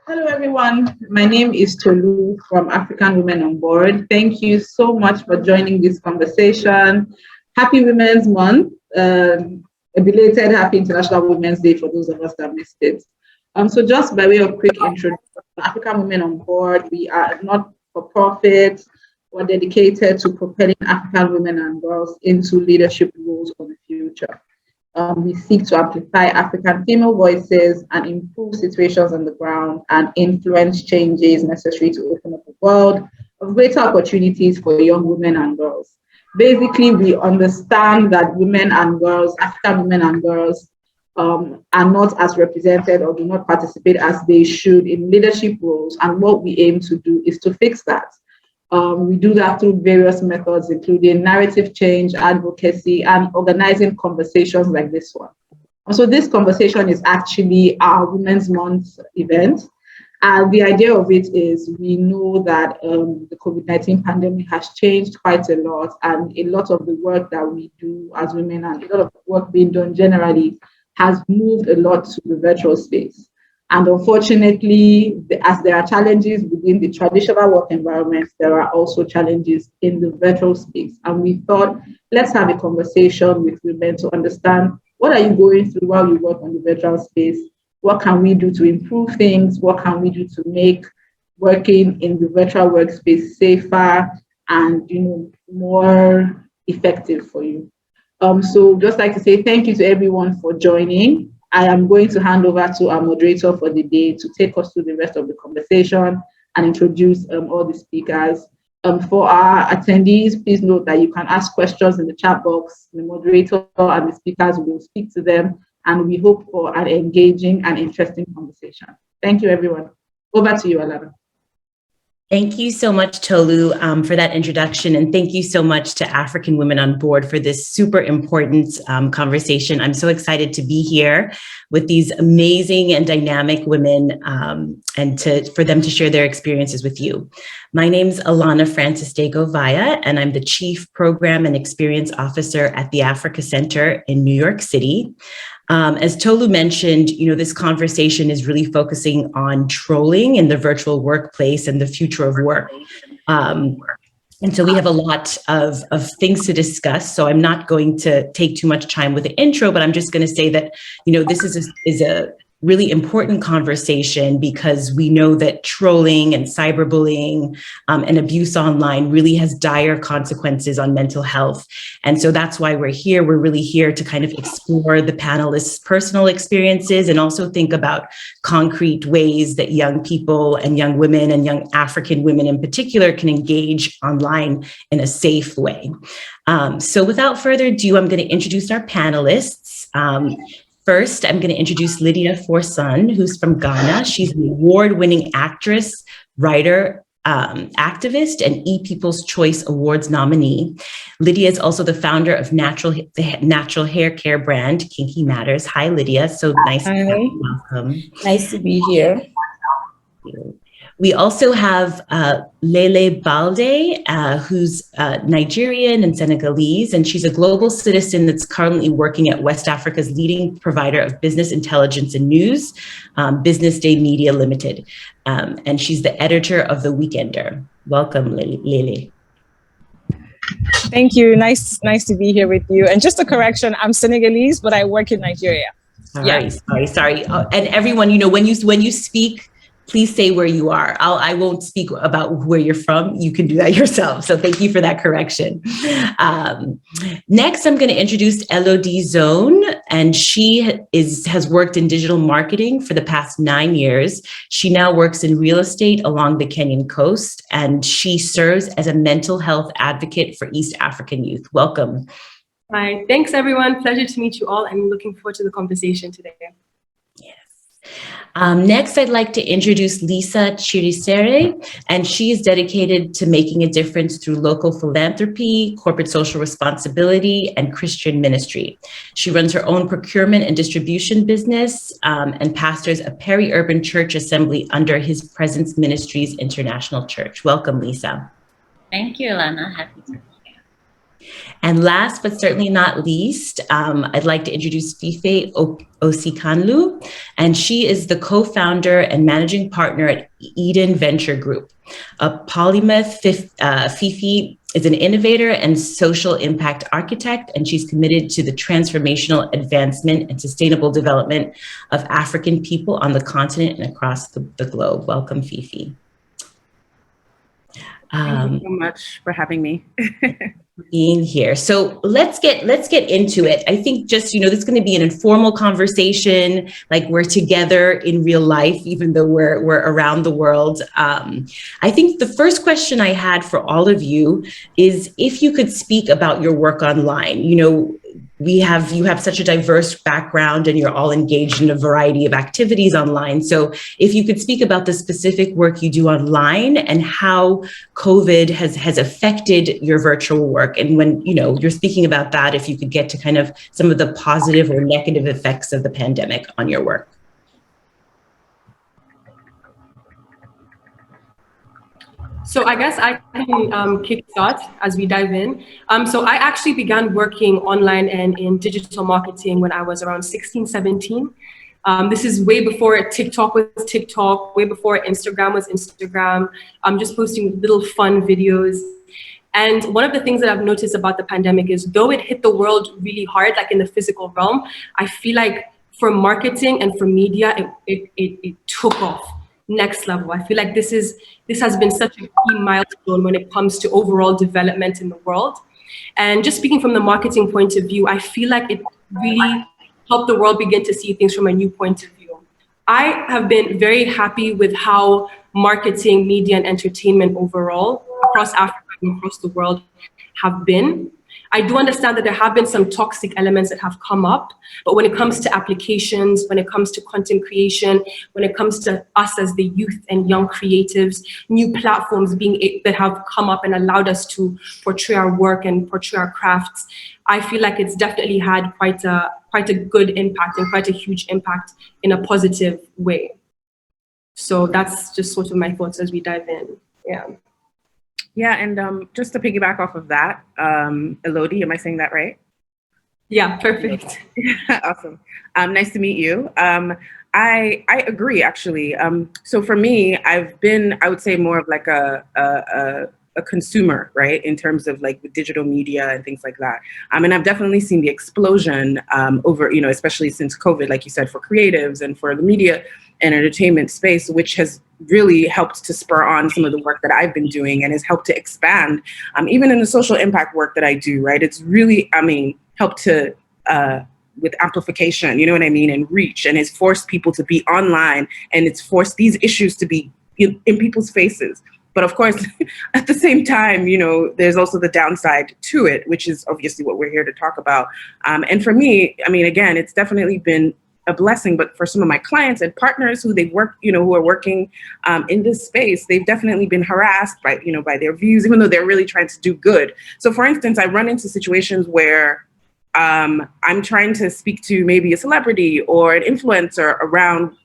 Hello, everyone. My name is Tolu from African Women on Board. Thank you so much for joining this conversation. Happy Women's Month. A belated Happy International Women's Day for those of us that missed it. So just by way of quick introduction, African Women on Board, we are not for profit. We're dedicated to propelling African women and girls into leadership roles for the future. We seek to amplify African female voices and improve situations on the ground and influence changes necessary to open up a world of greater opportunities for young women and girls. Basically, we understand that women and girls, African women and girls, are not as represented or do not participate as they should in leadership roles. And what we aim to do is to fix that. We do that through various methods, including narrative change, advocacy, and organizing conversations like this one. So this conversation is actually our Women's Month event. And the idea of it is we know that the COVID-19 pandemic has changed quite a lot, and a lot of the work that we do as women and a lot of the work being done generally has moved a lot to the virtual space. And unfortunately, as there are challenges within the traditional work environment, there are also challenges in the virtual space. And we thought, let's have a conversation with women to understand what are you going through while you work on the virtual space? What can we do to improve things? What can we do to make working in the virtual workspace safer and more effective for you? So just like to say thank you to everyone for joining. I am going to hand over to our moderator for the day to take us through the rest of the conversation and introduce all the speakers. For our attendees, please note that you can ask questions in the chat box. The moderator and the speakers will speak to them, and we hope for an engaging and interesting conversation. Thank you, everyone. Over to you, Alana. Thank you so much, Tolu, for that introduction. And thank you so much to African Women on Board for this super important conversation. I'm so excited to be here with these amazing and dynamic women and for them to share their experiences with you. My name's Alana Francis de Govia, and I'm the Chief Program and Experience Officer at the Africa Center in New York City. As Tolu mentioned, this conversation is really focusing on trolling in the virtual workplace and the future of work. And so we have a lot of things to discuss. So I'm not going to take too much time with the intro, but I'm just going to say that, this is a really important conversation because we know that trolling and cyberbullying and abuse online really has dire consequences on mental health. And so that's why we're here. We're really here to kind of explore the panelists' personal experiences and also think about concrete ways that young people and young women and young African women in particular can engage online in a safe way. So without further ado, I'm going to introduce our panelists. First, I'm going to introduce Lydia Forson, who's from Ghana. She's an award-winning actress, writer, activist, and ePeople's Choice Awards nominee. Lydia is also the founder of the natural hair care brand, Kinky Matters. Hi, Lydia. So nice to have you. Welcome. Nice to be here. We also have Lehlé Balde, who's Nigerian and Senegalese, and she's a global citizen that's currently working at West Africa's leading provider of business intelligence and news, BusinessDay Media Limited. And she's the editor of The Weekender. Welcome, Lehlé. Thank you. Nice to be here with you. And just a correction, I'm Senegalese, but I work in Nigeria. Sorry. And everyone, when you speak, please say where you are. I won't speak about where you're from. You can do that yourself. So thank you for that correction. Next, I'm going to introduce Élodie Zone, and she has worked in digital marketing for the past 9 years. She now works in real estate along the Kenyan coast, and she serves as a mental health advocate for East African youth. Welcome. Hi, thanks everyone. Pleasure to meet you all. I'm looking forward to the conversation today. Next, I'd like to introduce Lisa Chiriseri, and she is dedicated to making a difference through local philanthropy, corporate social responsibility, and Christian ministry. She runs her own procurement and distribution business and pastors a peri-urban church assembly under His Presence Ministries International Church. Welcome, Lisa. Thank you, Alana. Happy to be here. And last but certainly not least, I'd like to introduce Fife Osikanlu, and she is the co-founder and managing partner at Eden Venture Group. A polymath, Fife is an innovator and social impact architect, and she's committed to the transformational advancement and sustainable development of African people on the continent and across the globe. Welcome, Fife. Thank you so much for having me. Being here. So let's get into it. I think just, this is going to be an informal conversation, like we're together in real life, even though we're around the world. I think the first question I had for all of you is if you could speak about your work online. You have such a diverse background and you're all engaged in a variety of activities online. So if you could speak about the specific work you do online and how COVID has affected your virtual work. And when, you're speaking about that, if you could get to kind of some of the positive or negative effects of the pandemic on your work. So I guess I can kickstart as we dive in. So I actually began working online and in digital marketing when I was around 16, 17. This is way before TikTok was TikTok, way before Instagram was Instagram. I'm just posting little fun videos. And one of the things that I've noticed about the pandemic is though it hit the world really hard, like in the physical realm, I feel like for marketing and for media, it took off. Next level. I feel like this has been such a key milestone when it comes to overall development in the world. And just speaking from the marketing point of view, I feel like it really helped the world begin to see things from a new point of view. I have been very happy with how marketing, media, and entertainment overall across Africa and across the world have been. I do understand that there have been some toxic elements that have come up, but when it comes to applications, when it comes to content creation, when it comes to us as the youth and young creatives, new platforms that have come up and allowed us to portray our work and portray our crafts, I feel like it's definitely had quite a good impact and quite a huge impact in a positive way. So that's just sort of my thoughts as we dive in. Yeah. Yeah, and just to piggyback off of that, Élodie, am I saying that right? Yeah, perfect. Awesome. Nice to meet you. I agree, actually. So for me, I've been, I would say, more of like a consumer, right, in terms of like the digital media and things like that. And I've definitely seen the explosion over, especially since COVID, like you said, for creatives and for the media and entertainment space, which has really helped to spur on some of the work that I've been doing and has helped to expand, even in the social impact work that I do, right? It's really, helped to, with amplification, you know what I mean, and reach, and it's forced people to be online, and it's forced these issues to be in people's faces. But of course, at the same time, there's also the downside to it, which is obviously what we're here to talk about. And for me, again, it's definitely been a blessing, but for some of my clients and partners who they've worked, who are working in this space, they've definitely been harassed by, by their views, even though they're really trying to do good. So for instance, I run into situations where I'm trying to speak to maybe a celebrity or an influencer around,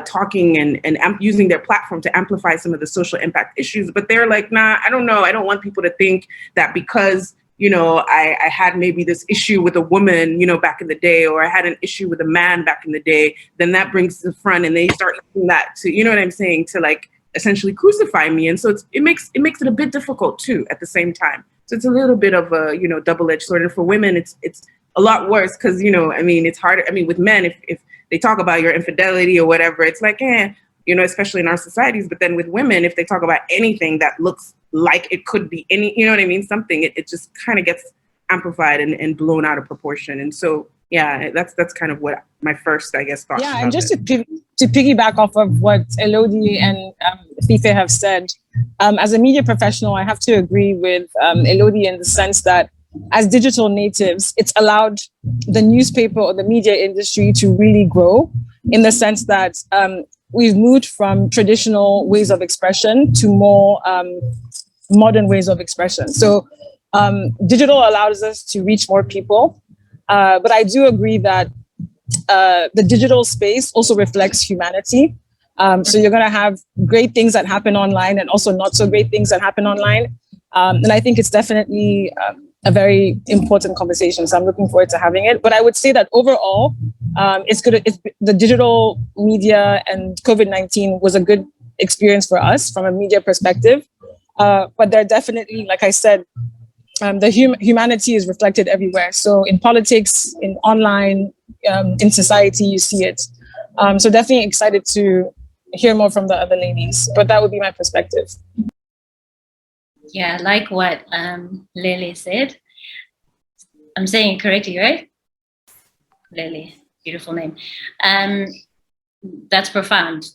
talking and using their platform to amplify some of the social impact issues. But they're like, nah, I don't know. I don't want people to think that because, I had maybe this issue with a woman, back in the day, or I had an issue with a man back in the day, then that brings to the front and they start using that to, what I'm saying, to like essentially crucify me. And so it makes it a bit difficult too at the same time. So it's a little bit of a, double-edged sword. And for women, it's a lot worse because, it's harder. With men, if they talk about your infidelity or whatever, it's like, especially in our societies. But then with women, if they talk about anything that looks like it could be something, it just kind of gets amplified and blown out of proportion. And so, yeah, that's kind of what my first, I guess, thoughts. Yeah, and just to piggyback off of what Élodie and Fife have said, as a media professional, I have to agree with Élodie in the sense that as digital natives, it's allowed the newspaper or the media industry to really grow in the sense that we've moved from traditional ways of expression to more modern ways of expression. So digital allows us to reach more people. But I do agree that the digital space also reflects humanity. So you're going to have great things that happen online and also not so great things that happen online. And I think it's definitely a very important conversation. So I'm looking forward to having it. But I would say that overall, the digital media and COVID-19 was a good experience for us from a media perspective. But there are definitely, like I said, the humanity is reflected everywhere. So in politics, in online, in society, you see it. So definitely excited to hear more from the other ladies. But that would be my perspective. Yeah, like what Lehlé said. I'm saying it correctly, right? Lehlé, beautiful name. That's profound.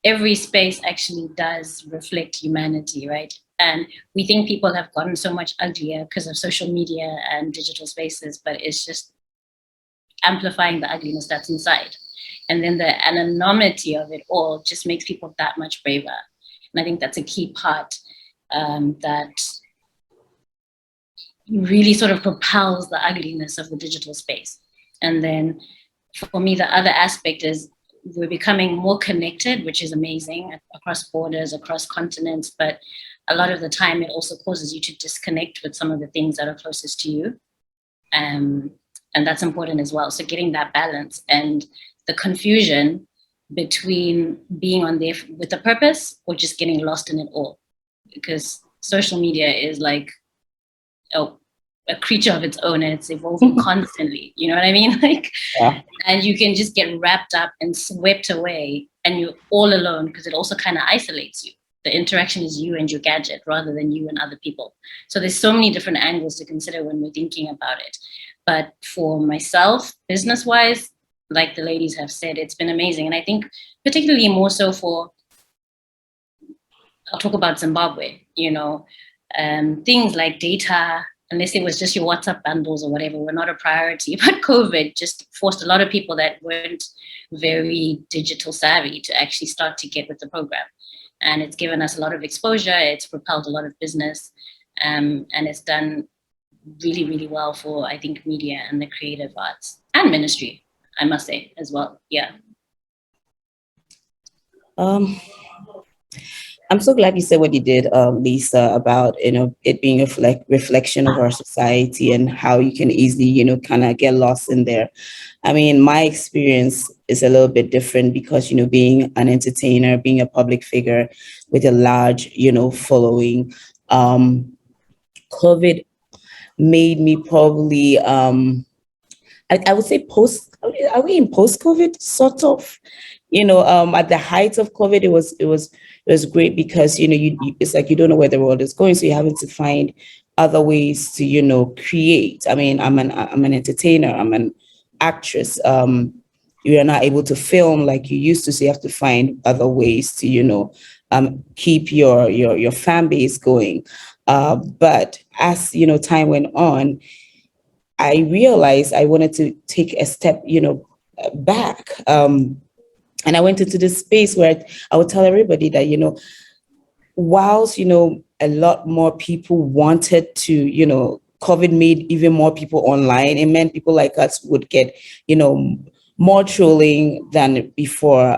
Every space actually does reflect humanity, right? And we think people have gotten so much uglier because of social media and digital spaces, but it's just amplifying the ugliness that's inside. And then the anonymity of it all just makes people that much braver. And I think that's a key part that really sort of propels the ugliness of the digital space. And then for me, the other aspect is we're becoming more connected, which is amazing, across borders, across continents, but a lot of the time it also causes you to disconnect with some of the things that are closest to you. And that's important as well. So getting that balance and the confusion between being on there with a purpose or just getting lost in it all. Because social media is like a creature of its own and it's evolving constantly. You know what I mean? Like, yeah. And you can just get wrapped up and swept away and you're all alone because it also kind of isolates you. The interaction is you and your gadget rather than you and other people. So there's so many different angles to consider when we're thinking about it. But for myself, business-wise, like the ladies have said, it's been amazing. And I think particularly more so I'll talk about Zimbabwe, you know, things like data, unless it was just your WhatsApp bundles or whatever, were not a priority. But COVID just forced a lot of people that weren't very digital savvy to actually start to get with the program. And it's given us a lot of exposure. It's propelled a lot of business. And it's done really, really well for, I think, media and the creative arts and ministry, I must say, as well. Yeah. I'm so glad you said what you did, Lisa, about, it being a reflection of our society and how you can easily, kind of get lost in there. I mean, my experience is a little bit different because, being an entertainer, being a public figure with a large, following, COVID made me probably, I would say are we in post-COVID sort of? At the height of COVID, it was great because, it's like you don't know where the world is going. So you're having to find other ways to, create. I mean, I'm an entertainer, I'm an actress. You're not able to film like you used to. So you have to find other ways to, keep your fan base going. But as, time went on, I realized I wanted to take a step, back. And I went into this space where I would tell everybody that, whilst, a lot more people wanted to, COVID made even more people online. It meant people like us would get, more trolling than before,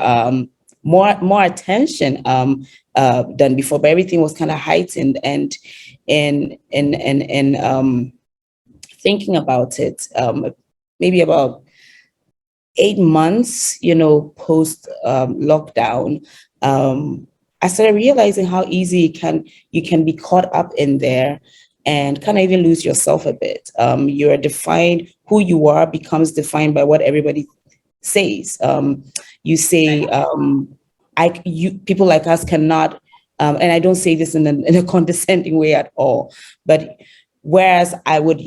more attention than before, but everything was kind of heightened. And thinking about it, maybe about 8 months, post lockdown, I started realizing how easy you can be caught up in there and kind of even lose yourself a bit. You're defined, who you are becomes defined by what everybody says. You say, people like us cannot, and I don't say this in a condescending way at all, but whereas I would,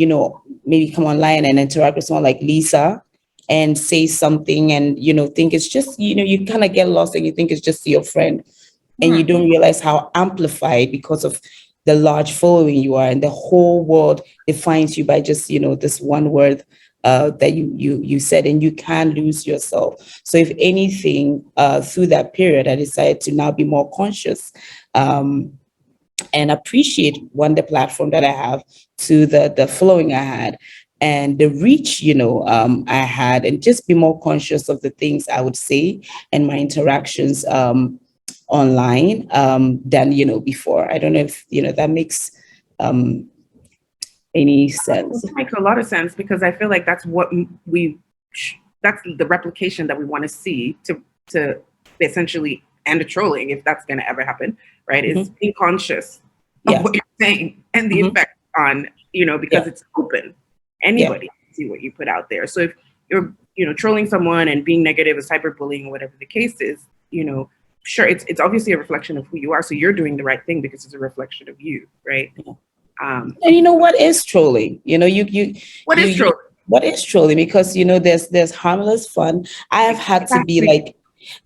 maybe come online and interact with someone like Lisa and say something and, think it's just, you kind of get lost and you think it's just your friend and you don't realize how amplified because of the large following you are, and the whole world defines you by just, this one word that you said, and you can lose yourself. So if anything, through that period, I decided to now be more conscious and appreciate the platform that I have, to the following I had and the reach, I had, and just be more conscious of the things I would say and my interactions online than, before. I don't know if, that makes any sense. It makes a lot of sense, because I feel like that's what that's the replication that we want to see to essentially end the trolling, if that's going to ever happen, right? Is being conscious of what you're saying and the effect on, because it's open. Anybody can see what you put out there. So if you're, trolling someone and being negative, or cyberbullying, or whatever the case is, sure, it's obviously a reflection of who you are. So you're doing the right thing because it's a reflection of you, right? And what is trolling? What is trolling? What is trolling? Because there's harmless fun. I have had to be like,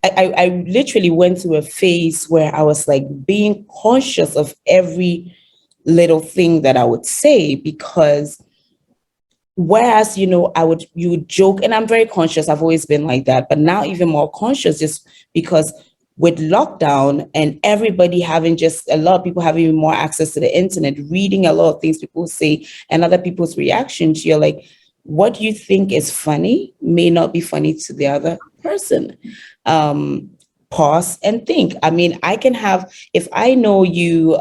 I literally went through a phase where I was like being conscious of every little thing that I would say, because whereas you would joke, and I'm very conscious, I've always been like that, but now even more conscious, just because with lockdown and everybody having, just a lot of people having more access to the internet, reading a lot of things people say and other people's reactions, you're like, what you think is funny may not be funny to the other person. Pause and think. I mean, I can have, if I know you,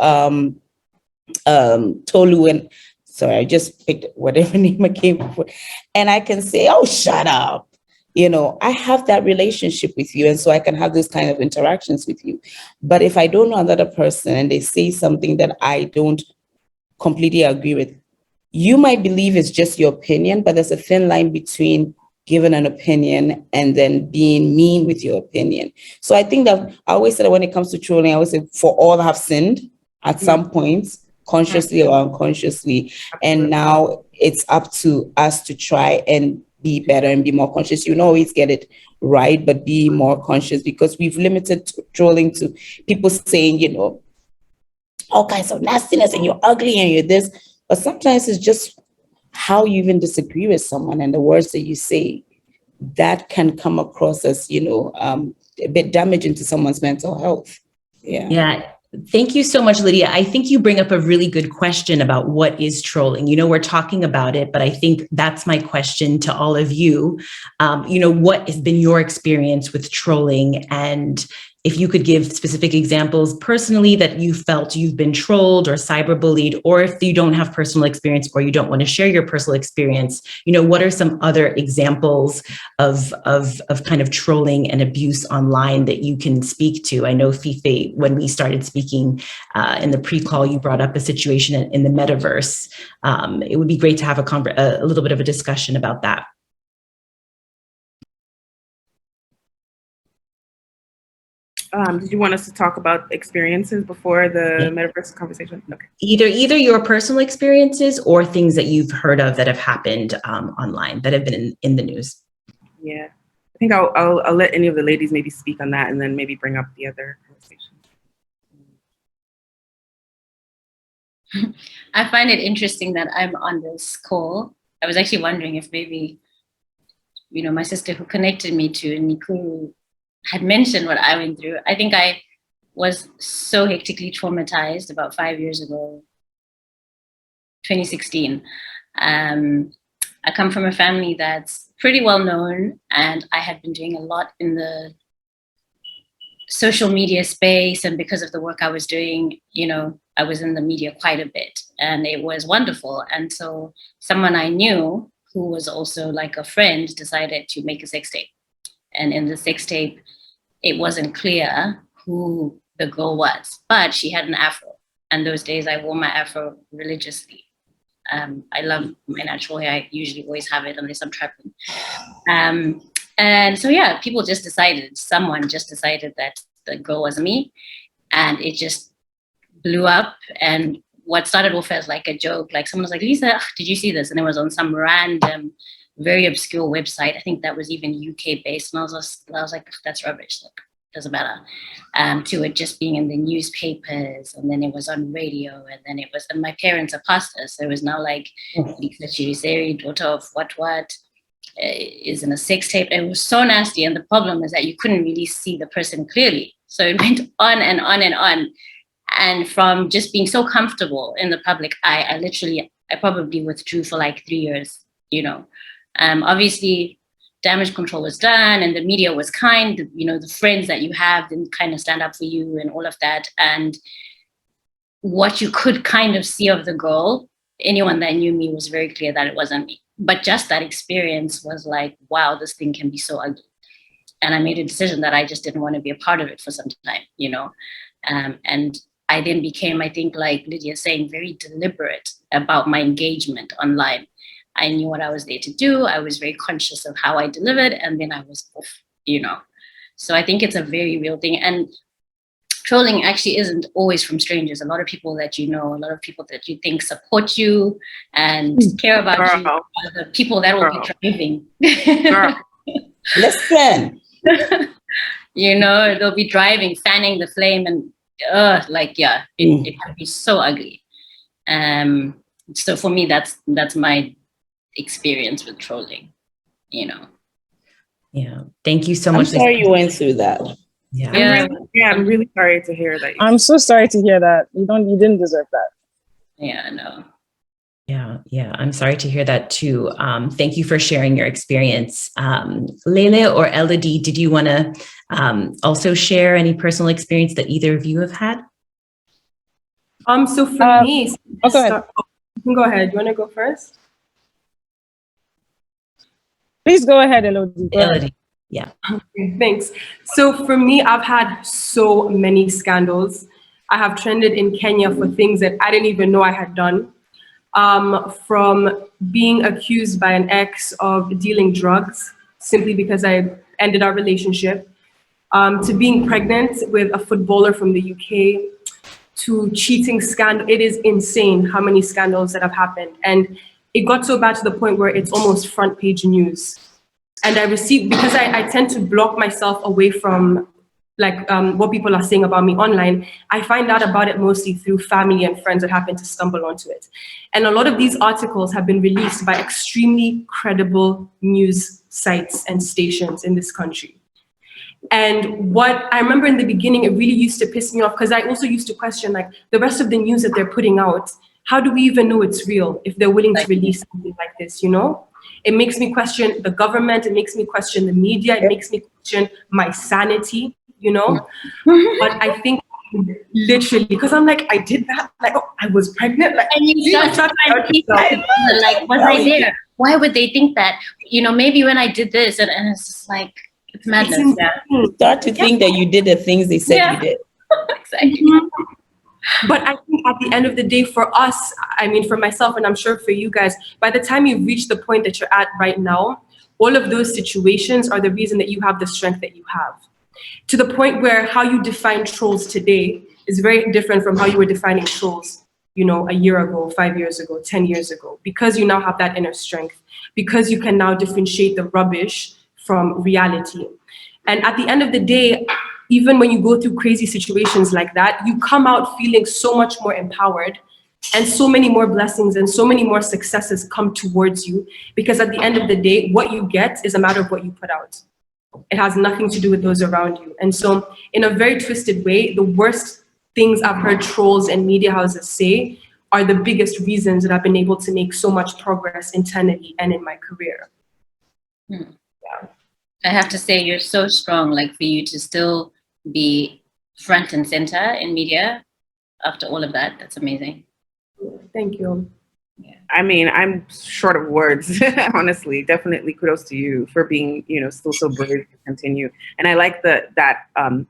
Tolu, and sorry, I just picked whatever name I came up with, and I can say, oh, shut up. I have that relationship with you, and so I can have those kind of interactions with you. But if I don't know another person and they say something that I don't completely agree with, you might believe it's just your opinion, but there's a thin line between giving an opinion and then being mean with your opinion. So I think that I always say that when it comes to trolling, I always say, for all have sinned at some point, consciously or unconsciously. And now it's up to us to try and be better and be more conscious. You don't always get it right, but be more conscious, because we've limited trolling to people saying, all kinds of nastiness, and you're ugly and you're this. But sometimes it's just how you even disagree with someone, and the words that you say that can come across as, a bit damaging to someone's mental health. Yeah. Thank you so much, Lydia. I think you bring up a really good question about what is trolling. We're talking about it, but I think that's my question to all of you. What has been your experience with trolling? And if you could give specific examples personally that you felt you've been trolled or cyberbullied, or if you don't have personal experience or you don't want to share your personal experience, what are some other examples of kind of trolling and abuse online that you can speak to? I know, Fife, when we started speaking in the pre-call, you brought up a situation in the metaverse. It would be great to have a little bit of a discussion about that. Did you want us to talk about experiences before the metaverse conversation? Okay. Either your personal experiences or things that you've heard of that have happened online that have been in the news. Yeah, I think I'll let any of the ladies maybe speak on that, and then maybe bring up the other conversation. I find it interesting that I'm on this call. I was actually wondering if maybe, my sister who connected me to Nikuru had mentioned what I went through. I think I was so hectically traumatized about 5 years ago, 2016. I come from a family that's pretty well known, and I had been doing a lot in the social media space. And because of the work I was doing, I was in the media quite a bit, and it was wonderful. And so someone I knew who was also like a friend decided to make a sex tape. And in the sex tape, it wasn't clear who the girl was, but she had an afro. And those days I wore my afro religiously. I love my natural hair. I usually always have it unless I'm traveling. And so, someone just decided that the girl was me, and it just blew up. And what started off as like a joke, like someone was like, Lisa, did you see this? And it was on some random, very obscure website. I think that was even UK based. And I was like, that's rubbish. Look, doesn't matter. To it just being in the newspapers, and then it was on radio, and my parents are pastors. So it was now like Lisa Chiriseri, daughter of what is in a sex tape. And it was so nasty. And the problem is that you couldn't really see the person clearly. So it went on and on and on. And from just being so comfortable in the public eye, I probably withdrew for like 3 years, Obviously, damage control was done, and the media was kind. The friends that you have didn't kind of stand up for you, and all of that. And what you could kind of see of the girl, anyone that knew me was very clear that it wasn't me. But just that experience was like, wow, this thing can be so ugly. And I made a decision that I just didn't want to be a part of it for some time, you know. And I then became, I think, like Lydia saying, very deliberate about my engagement online. I knew what I was there to do. I was very conscious of how I delivered, and then I was off, you know. So I think it's a very real thing. And trolling actually isn't always from strangers. A lot of people that you know, a lot of people that you think support you and care about you are the people that will be driving. Listen. You know, they'll be driving, fanning the flame, and it can be so ugly. So for me, that's my experience with trolling, you know. Yeah. Thank you so much. I'm sorry you went through that. Yeah. I'm really sorry to hear that. I'm so sorry to hear that. You didn't deserve that. Yeah, no. Yeah. I'm sorry to hear that too. Thank you for sharing your experience. Lehlé or Élodie, did you want to also share any personal experience that either of you have had? So for me, go ahead. You can go ahead. You want to go first? Please go ahead, Élodie. Go ahead. Yeah. Okay, thanks. So for me, I've had so many scandals. I have trended in Kenya for things that I didn't even know I had done. From being accused by an ex of dealing drugs simply because I ended our relationship, to being pregnant with a footballer from the UK, to cheating scandal. It is insane how many scandals that have happened. And it got so bad to the point where it's almost front page news. And I received, because I tend to block myself away from what people are saying about me online, I find out about it mostly through family and friends that happen to stumble onto it. And a lot of these articles have been released by extremely credible news sites and stations in this country. And what I remember in the beginning, it really used to piss me off, because I also used to question, like, the rest of the news that they're putting out, how do we even know it's real if they're willing to release something like this, you know? It makes me question the government, it makes me question the media, it makes me question my sanity, you know? But I think literally, because I'm like, I did that, like, oh, I was pregnant, like, and you start to find people, like, was I there? Why would they think that? You know, maybe when I did this, and it's just like, it's madness. You start to think that you did the things they said you did. Exactly. But I think at the end of the day, for us, I mean, for myself, and I'm sure for you guys, by the time you've reached the point that you're at right now, all of those situations are the reason that you have the strength that you have. To the point where how you define trolls today is very different from how you were defining trolls, you know, a year ago, 5 years ago, 10 years ago, because you now have that inner strength, because you can now differentiate the rubbish from reality. And at the end of the day, even when you go through crazy situations like that, you come out feeling so much more empowered, and so many more blessings and so many more successes come towards you, because at the end of the day, what you get is a matter of what you put out. It has nothing to do with those around you. And so in a very twisted way, the worst things I've heard trolls and media houses say are the biggest reasons that I've been able to make so much progress internally and in my career. Yeah. I have to say, you're so strong, like, for you to still be front and center in media after all of that. That's amazing. Thank you. Yeah. I mean, I'm short of words, honestly. Definitely kudos to you for being, you know, still so brave to continue. And I like that and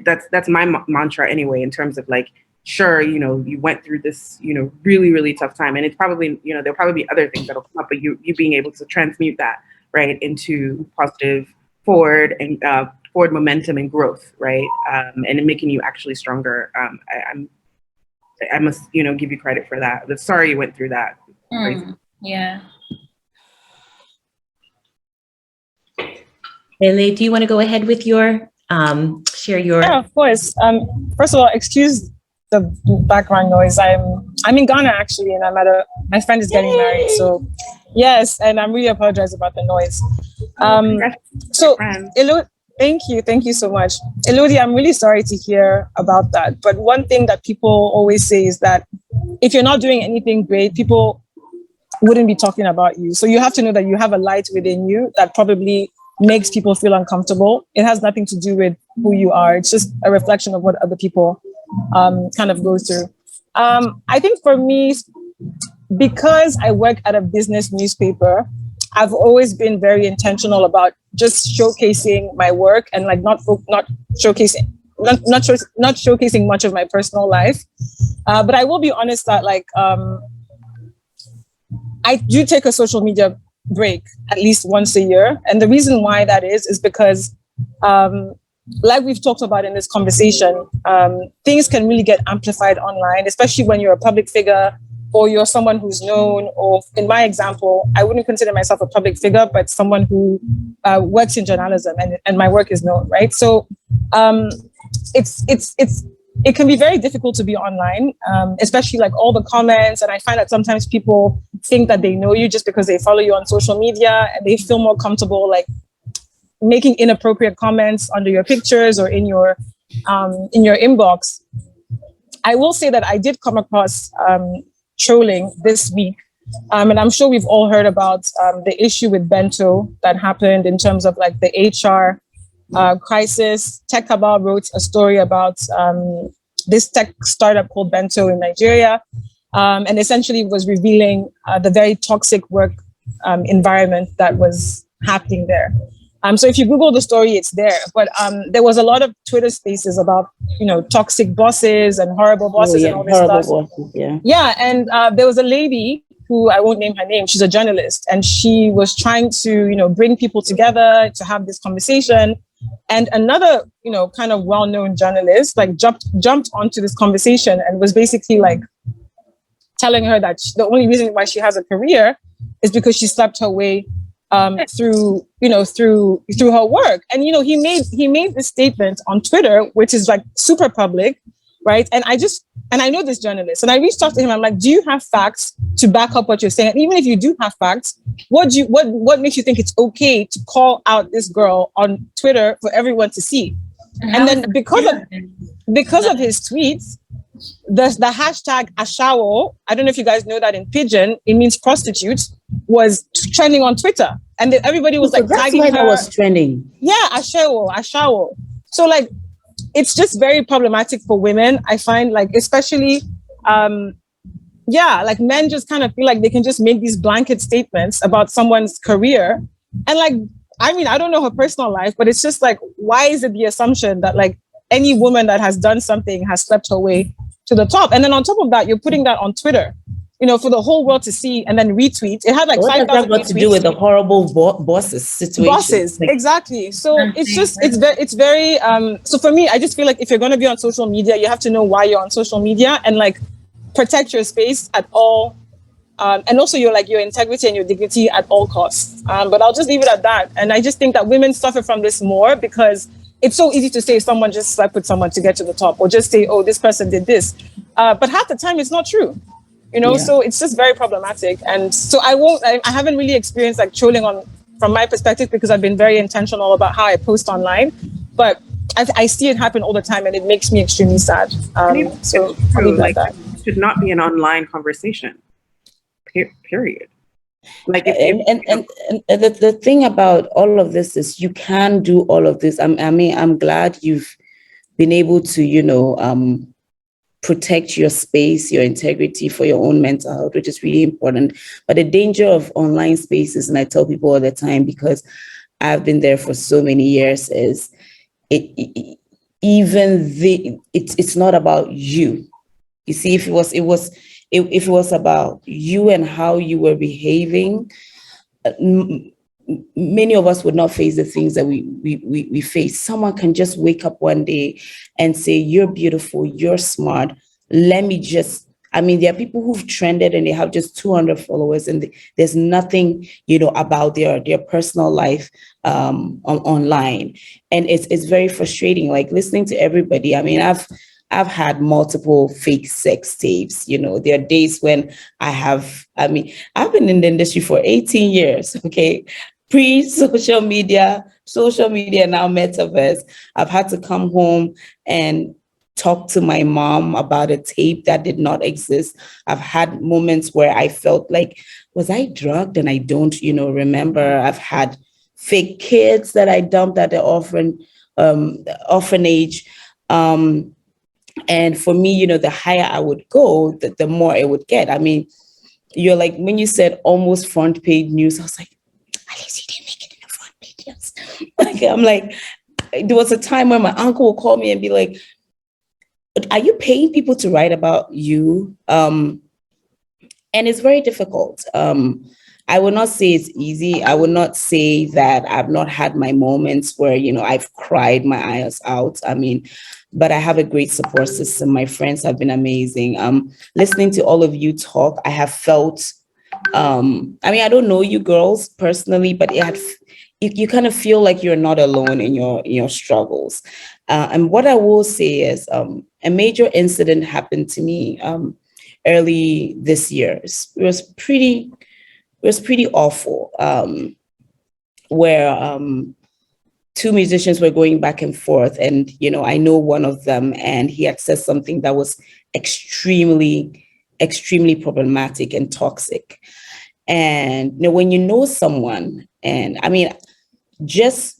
that's my mantra anyway, in terms of, like, sure, you know, you went through this, you know, really, really tough time, and it's probably, you know, there'll probably be other things that'll come up, but you being able to transmute that right into positive forward momentum and growth, right? And making you actually stronger. I must, you know, give you credit for that. I'm sorry you went through that. Yeah. Lehlé, do you want to go ahead with your share your? Yeah, of course. First of all, excuse the background noise. I'm in Ghana actually, and my friend is getting married. So yes, and I'm really apologize about the noise. So Élodie, thank you so much. Élodie, I'm really sorry to hear about that. But one thing that people always say is that if you're not doing anything great, people wouldn't be talking about you. So you have to know that you have a light within you that probably makes people feel uncomfortable. It has nothing to do with who you are. It's just a reflection of what other people kind of go through. I think for me, because I work at a business newspaper, I've always been very intentional about just showcasing my work and like not showcasing not showcasing much of my personal life. But I will be honest that like I do take a social media break at least once a year, and the reason why that is because like we've talked about in this conversation, things can really get amplified online, especially when you're a public figure or you're someone who's known, or in my example, I wouldn't consider myself a public figure, but someone who works in journalism and my work is known, right? So it can be very difficult to be online, especially like all the comments. And I find that sometimes people think that they know you just because they follow you on social media and they feel more comfortable like making inappropriate comments under your pictures or in your inbox. I will say that I did come across trolling this week. And I'm sure we've all heard about the issue with Bento that happened in terms of like the HR crisis. Tech Kabal wrote a story about this tech startup called Bento in Nigeria, and essentially was revealing the very toxic work environment that was happening there. So if you Google the story, it's there. But there was a lot of Twitter spaces about, toxic bosses and horrible bosses and all this stuff. Bosses, yeah, and there was a lady who, I won't name her name, she's a journalist, and she was trying to, bring people together to have this conversation. And another, kind of well-known journalist, like jumped onto this conversation and was basically like telling her that the only reason why she has a career is because she slept her way through her work. And he made this statement on Twitter, which is like super public, right? And I know this journalist, and I reached out to him. I'm like, do you have facts to back up what you're saying? And even if you do have facts, what makes you think it's okay to call out this girl on Twitter for everyone to see? And then because of his tweets, the hashtag Ashawo, I don't know if you guys know that in Pidgin, it means prostitute, was trending on Twitter. And then everybody was like tagging her. That was trending. Yeah, Ashawo. So like, it's just very problematic for women. I find like, especially, like men just kind of feel like they can just make these blanket statements about someone's career. And like, I don't know her personal life, but it's just like, why is it the assumption that like any woman that has done something has slept her way to the top? And then on top of that, you're putting that on Twitter, for the whole world to see and then retweet. It had like 5,000 retweets. What does that got to do with the horrible bosses situation? Bosses, exactly. So it's very, so for me, I just feel like if you're going to be on social media, you have to know why you're on social media and like protect your space at all. And also your integrity and your dignity at all costs. But I'll just leave it at that. And I just think that women suffer from this more because it's so easy to say someone just slept with someone to get to the top, or just say, oh, this person did this. But half the time it's not true. So it's just very problematic. And so I haven't really experienced like trolling from my perspective because I've been very intentional about how I post online, but I see it happen all the time and it makes me extremely sad. So I'll leave it like that. It should not be an online conversation, period. Like, and the thing about all of this is you can do all of this. I'm glad you've been able to, protect your space, your integrity for your own mental health, which is really important. But the danger of online spaces, and I tell people all the time because I've been there for so many years, is it's not about you. You see, if it was about you and how you were behaving, many of us would not face the things that we face. Someone can just wake up one day and say, you're beautiful, you're smart. There are people who've trended and they have just 200 followers and there's nothing, about their personal life online. And it's very frustrating, like listening to everybody. I've had multiple fake sex tapes. There are days when I've been in the industry for 18 years, okay? Pre-social media, now metaverse. I've had to come home and talk to my mom about a tape that did not exist. I've had moments where I felt like, was I drugged? And I don't, remember. I've had fake kids that I dumped at the orphanage. And for me, you know, the higher I would go, the more it would get. I mean, you're like, when you said almost front page news, I was like, at least you didn't make it in the front page news. Like, I'm like, there was a time when my uncle would call me and be like, are you paying people to write about you? And it's very difficult. I would not say it's easy. I would not say that I've not had my moments where, you know, I've cried my eyes out. I mean, but I have a great support system. My friends have been amazing. Listening to all of you talk, I have felt, I mean, I don't know you girls personally, but you kind of feel like you're not alone in your struggles. And what I will say is, a major incident happened to me early this year. It was pretty awful, where two musicians were going back and forth, and you know, I know one of them, and he had said something that was extremely problematic and toxic. And you know, when you know someone, and I mean, just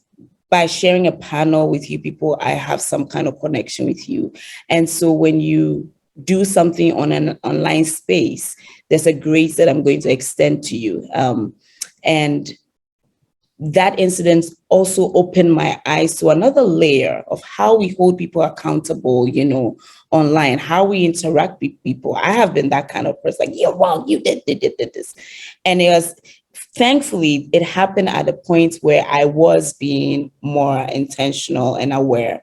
by sharing a panel with you people, I have some kind of connection with you. And so when you do something on an online space, there's a grace that I'm going to extend to you. And that incident also opened my eyes to another layer of how we hold people accountable, you know, online, how we interact with people. I have been that kind of person, like, you're wrong, you did this. And it was, thankfully, it happened at a point where I was being more intentional and aware.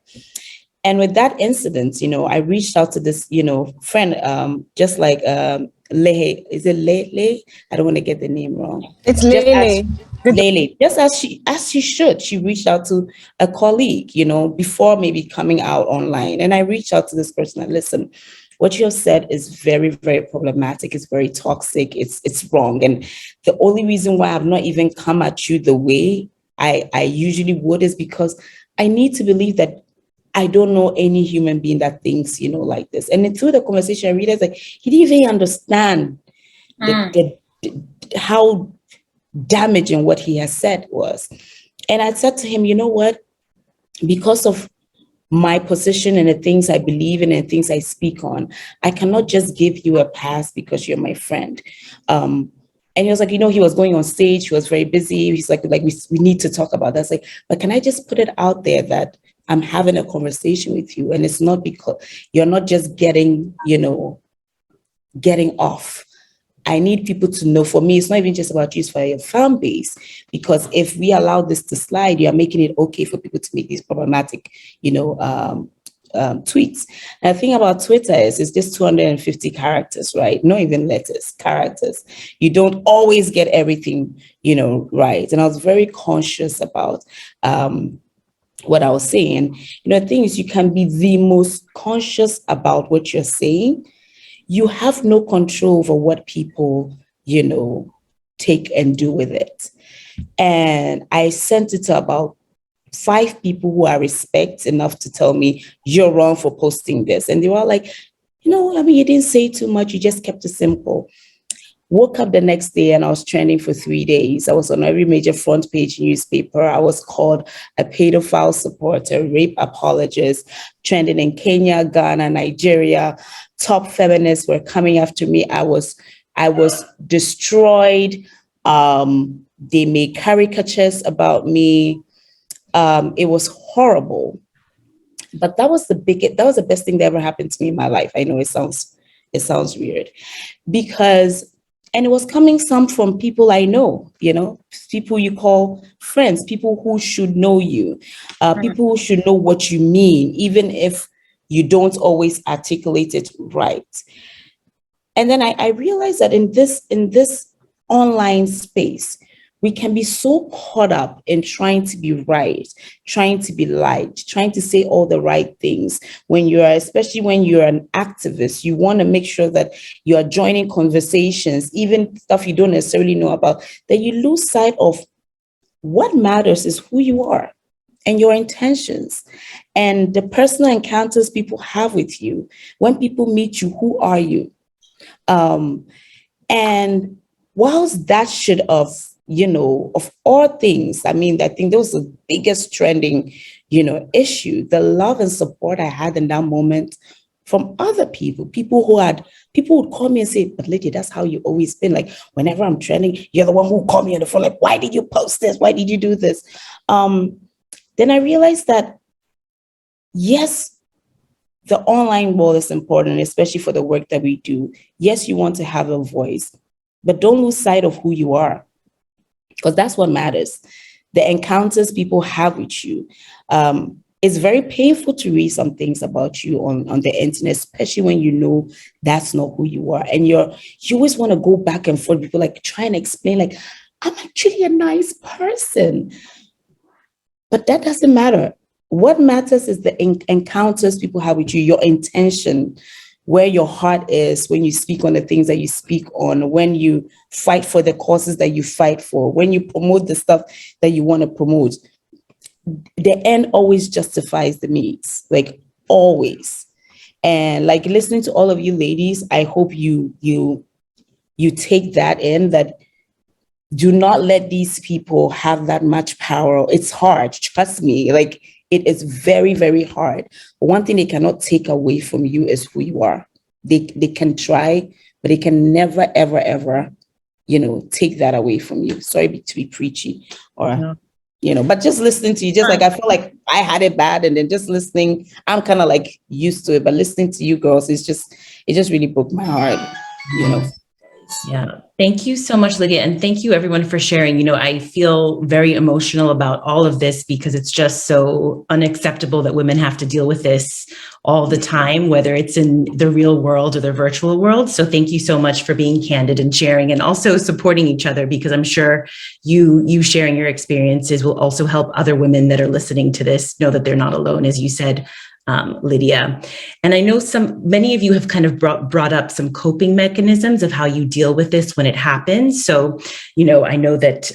And with that incident, you know, I reached out to this, you know, friend, just like Lehlé. Is it Lehlé? I don't want to get the name wrong. It's Lehlé. Lehlé. Lehlé, just as she should. She reached out to a colleague, you know, before maybe coming out online. And I reached out to this person and listen, what you have said is very, very problematic. It's very toxic. It's wrong. And the only reason why I've not even come at you the way I usually would is because I need to believe that I don't know any human being that thinks, you know, like this. And then through the conversation, I realized like he didn't even understand how damaging what he has said was. And I said to him, you know what? Because of my position and the things I believe in and things I speak on, I cannot just give you a pass because you're my friend. And he was like, you know, he was going on stage. He was very busy. He's like we need to talk about that. I was like, but can I just put it out there that I'm having a conversation with you, and it's not because you're not just getting off. I need people to know. For me, it's not even just about you, it's for your fan base. Because if we allow this to slide, you're making it okay for people to make these problematic, tweets. And the thing about Twitter is it's just 250 characters, right? Not even letters, characters. You don't always get everything, right. And I was very conscious about what I was saying. The thing is, you can be the most conscious about what you're saying. You have no control over what people, take and do with it. And I sent it to about 5 people who I respect enough to tell me, you're wrong for posting this. And they were all like, you didn't say too much. You just kept it simple. Woke up the next day and I was trending for 3 days. I was on every major front page newspaper. I was called a pedophile supporter, rape apologist, trending in Kenya, Ghana, Nigeria. Top feminists were coming after me. I was destroyed. They made caricatures about me. It was horrible. But that was the best thing that ever happened to me in my life. I know it sounds weird, and it was coming some from people I know, people you call friends, people who should know you, people who should know what you mean, even if you don't always articulate it right. And then I realized that in this online space, we can be so caught up in trying to be right, trying to be liked, trying to say all the right things. Especially when you're an activist, you want to make sure that you are joining conversations, even stuff you don't necessarily know about, that you lose sight of what matters is who you are and your intentions and the personal encounters people have with you. When people meet you, who are you? And whilst that should have, of all things, I think that was the biggest trending, issue. The love and support I had in that moment from other people would call me and say, but Lydia, that's how you always been. Like, whenever I'm trending, you're the one who call me on the phone, like, why did you post this? Why did you do this? Then I realized that, yes, the online world is important, especially for the work that we do. Yes, you want to have a voice, but don't lose sight of who you are, because that's what matters. The encounters people have with you. It's very painful to read some things about you on the internet, especially when you know that's not who you are. And you always want to go back and forth. People like try and explain, like, I'm actually a nice person. But that doesn't matter. What matters is the encounters people have with you, your intention, where your heart is when you speak on the things that you speak on, when you fight for the causes that you fight for, when you promote the stuff that you want to promote. The end always justifies the means, like always. And like listening to all of you ladies, I hope you take that in, that do not let these people have that much power. It's hard, trust me. Like, it is very, very hard. But one thing they cannot take away from you is who you are. They can try, but they can never, ever, ever, take that away from you. Sorry to be preachy, or but just listening to you, just like I feel like I had it bad, and then just listening, I'm kind of like used to it. But listening to you girls, it just really broke my heart, Yeah. Thank you so much, Lydia. And thank you everyone for sharing. I feel very emotional about all of this because it's just so unacceptable that women have to deal with this all the time, whether it's in the real world or the virtual world. So thank you so much for being candid and sharing, and also supporting each other, because I'm sure you sharing your experiences will also help other women that are listening to this know that they're not alone, as you said, Lydia. And I know many of you have kind of brought up some coping mechanisms of how you deal with this when it happens. So, I know that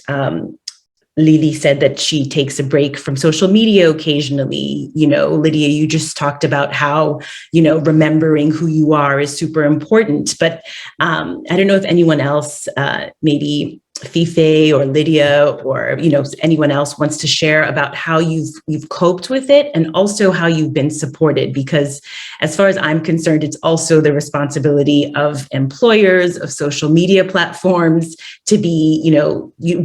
Lehlé said that she takes a break from social media occasionally. Lydia, you just talked about how, remembering who you are is super important. But I don't know if anyone else, maybe Fife or Lydia or anyone else wants to share about how you've coped with it, and also how you've been supported, because as far as I'm concerned, it's also the responsibility of employers, of social media platforms to be,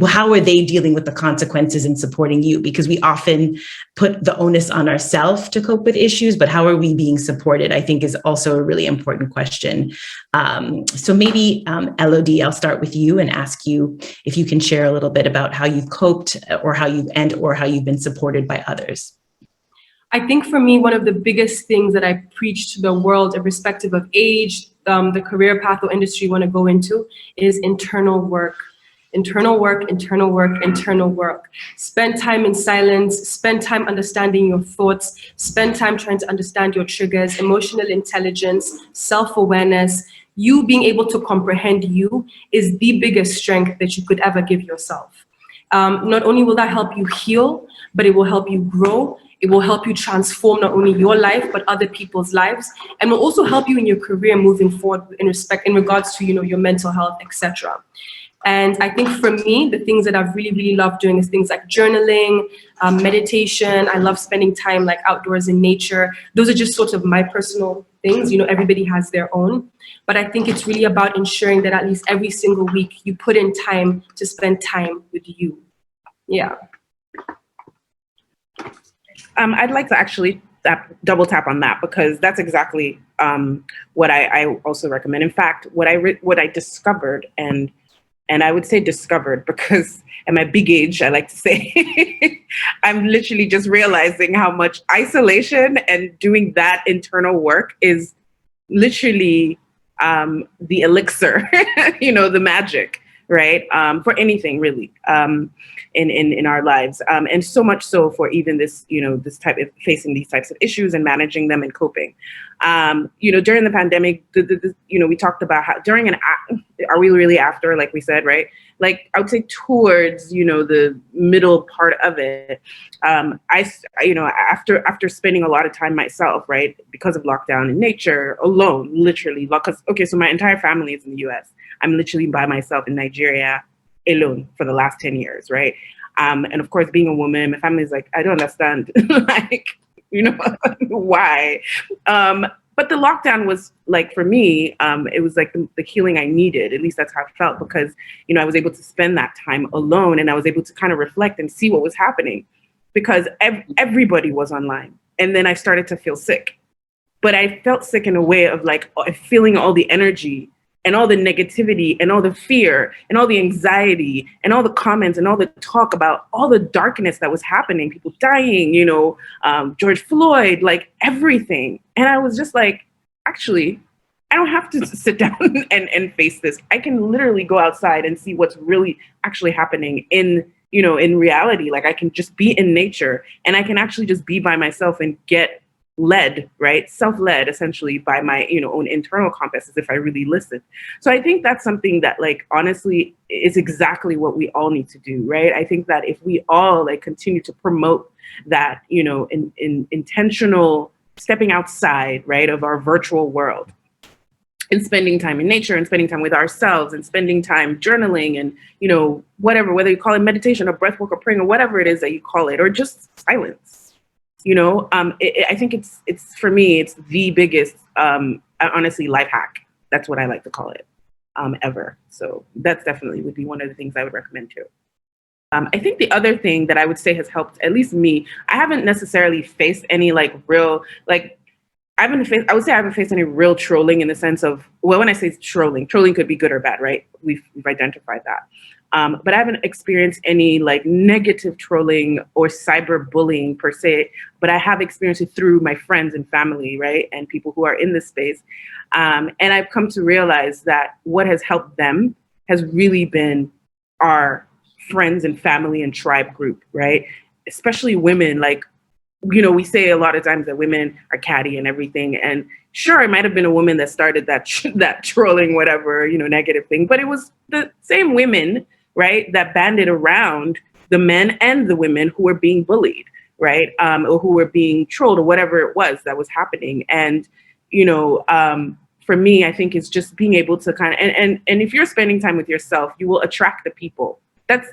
how are they dealing with the consequences and supporting you? Because we often put the onus on ourselves to cope with issues, but how are we being supported, I think, is also a really important question. So maybe Élodie, I'll start with you and ask you if you can share a little bit about how you've coped, or how you've been supported by others. I think for me, one of the biggest things that I preach to the world, irrespective of age, the career path or industry you want to go into, is internal work. Internal work, internal work, internal work. Spend time in silence, spend time understanding your thoughts, spend time trying to understand your triggers, emotional intelligence, self-awareness. You being able to comprehend you is the biggest strength that you could ever give yourself. Not only will that help you heal, but it will help you grow. It will help you transform not only your life, but other people's lives, and will also help you in your career moving forward in regards to, your mental health, etc. And I think for me, the things that I've really, really loved doing is things like journaling, meditation. I love spending time like outdoors in nature. Those are just sort of my personal things. Everybody has their own. But I think it's really about ensuring that at least every single week you put in time to spend time with you. Yeah. I'd like to actually double tap on that, because that's exactly what I also recommend. In fact, what I discovered, and I would say discovered because at my big age, I like to say, I'm literally just realizing how much isolation and doing that internal work is literally the elixir, the magic, right? For anything really in our lives. And so much so for even this, this type of facing these types of issues and managing them and coping. During the pandemic, we talked about how during are we really after, like we said, right? Like I would say towards, the middle part of it. After spending a lot of time myself, right? Because of lockdown in nature, alone, literally, because, okay, so my entire family is in the US. I'm literally by myself in Nigeria alone for the last 10 years, right? And of course, being a woman, my family's like, I don't understand, like, why? But the lockdown was like, for me, it was like the healing I needed. At least that's how it felt, because, you know, I was able to spend that time alone, and I was able to kind of reflect and see what was happening, because everybody was online. And then I started to feel sick. But I felt sick in a way of like feeling all the energy and all the negativity and all the fear and all the anxiety and all the comments and all the talk about all the darkness that was happening, people dying, you know, George Floyd, like everything. And I was just like, actually, I don't have to sit down and face this. I can literally go outside and see what's really actually happening in, you know, in reality. Like I can just be in nature, and I can actually just be by myself and get led, right? Self-led essentially by my, you know, own internal compasses if I really listen. So I think that's something that, like, honestly is exactly what we all need to do, right? I think that if we all like continue to promote that, you know, in intentional stepping outside, right, of our virtual world, and spending time in nature and spending time with ourselves and spending time journaling and, you know, whatever, whether you call it meditation or breath work or praying or whatever it is that you call it, or just silence. You know, I think it's for me, it's the biggest, honestly, life hack. That's what I like to call it, ever. So that's definitely would be one of the things I would recommend too. I think the other thing that I would say has helped, at least me, I haven't necessarily faced any like real, like, I would say I haven't faced any real trolling in the sense of, well, when I say trolling could be good or bad, right? We've identified that. But I haven't experienced any like negative trolling or cyberbullying per se, but I have experienced it through my friends and family, right? And people who are in this space. And I've come to realize that what has helped them has really been our friends and family and tribe group, right? Especially women. Like, you know, we say a lot of times that women are catty and everything. And sure, it might have been a woman that started that trolling, whatever, you know, negative thing, but it was the same women, right, that banded around the men and the women who were being bullied, right, or who were being trolled or whatever it was that was happening. And, you know, for me, I think it's just being able to kind of, and if you're spending time with yourself, you will attract the people.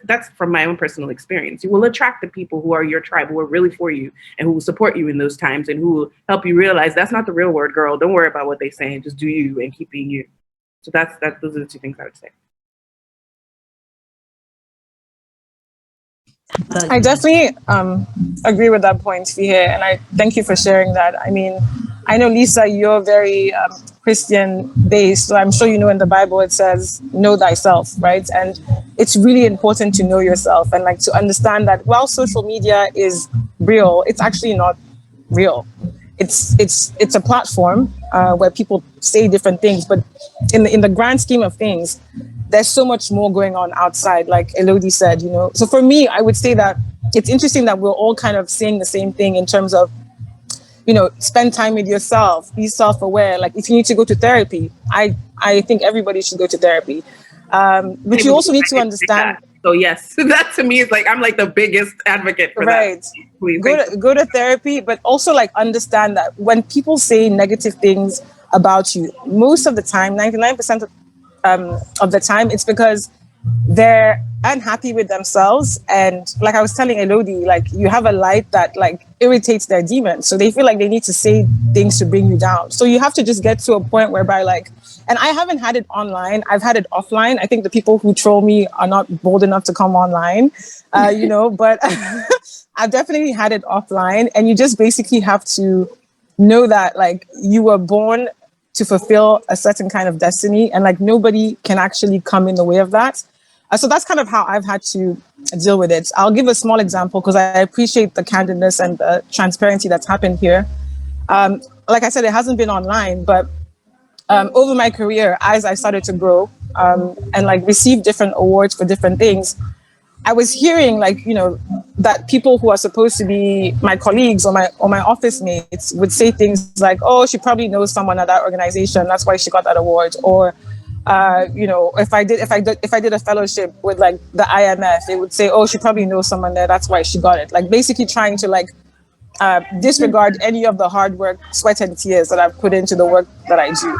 That's from my own personal experience. You will attract the people who are your tribe, who are really for you and who will support you in those times and who will help you realize that's not the real word, girl. Don't worry about what they're saying. Just do you and keep being you. So those are the two things I would say. I definitely agree with that point, Fihe, and I thank you for sharing that. I mean, I know, Lisa, you're very Christian based, so I'm sure you know in the Bible it says, know thyself, right? And it's really important to know yourself and like to understand that while social media is real, it's actually not real. It's a platform where people say different things, but in the grand scheme of things, there's so much more going on outside, like Élodie said, you know. So for me, I would say that it's interesting that we're all kind of saying the same thing in terms of, you know, spend time with yourself, be self-aware. Like if you need to go to therapy, I think everybody should go to therapy. But you also need to understand. So yes, that to me is like, I'm like the biggest advocate for right. that. Please, go to therapy, but also like understand that when people say negative things about you, most of the time, 99% of the time, it's because they're unhappy with themselves. And like I was telling Élodie, like you have a light that like irritates their demons. So they feel like they need to say things to bring you down. So you have to just get to a point whereby like, and I haven't had it online, I've had it offline. I think the people who troll me are not bold enough to come online, you know, but I've definitely had it offline. And you just basically have to know that like you were born to fulfill a certain kind of destiny, and like nobody can actually come in the way of that. So that's kind of how I've had to deal with it. I'll give a small example because I appreciate the candidness and the transparency that's happened here. Like I said, it hasn't been online, but over my career, as I started to grow and like receive different awards for different things, I was hearing like, you know, that people who are supposed to be my colleagues or my office mates would say things like, oh, she probably knows someone at that organization, that's why she got that award. Or, you know, if I did a fellowship with like the IMF, they would say, oh, she probably knows someone there, that's why she got it. Like basically trying to like disregard any of the hard work, sweat and tears that I've put into the work that I do.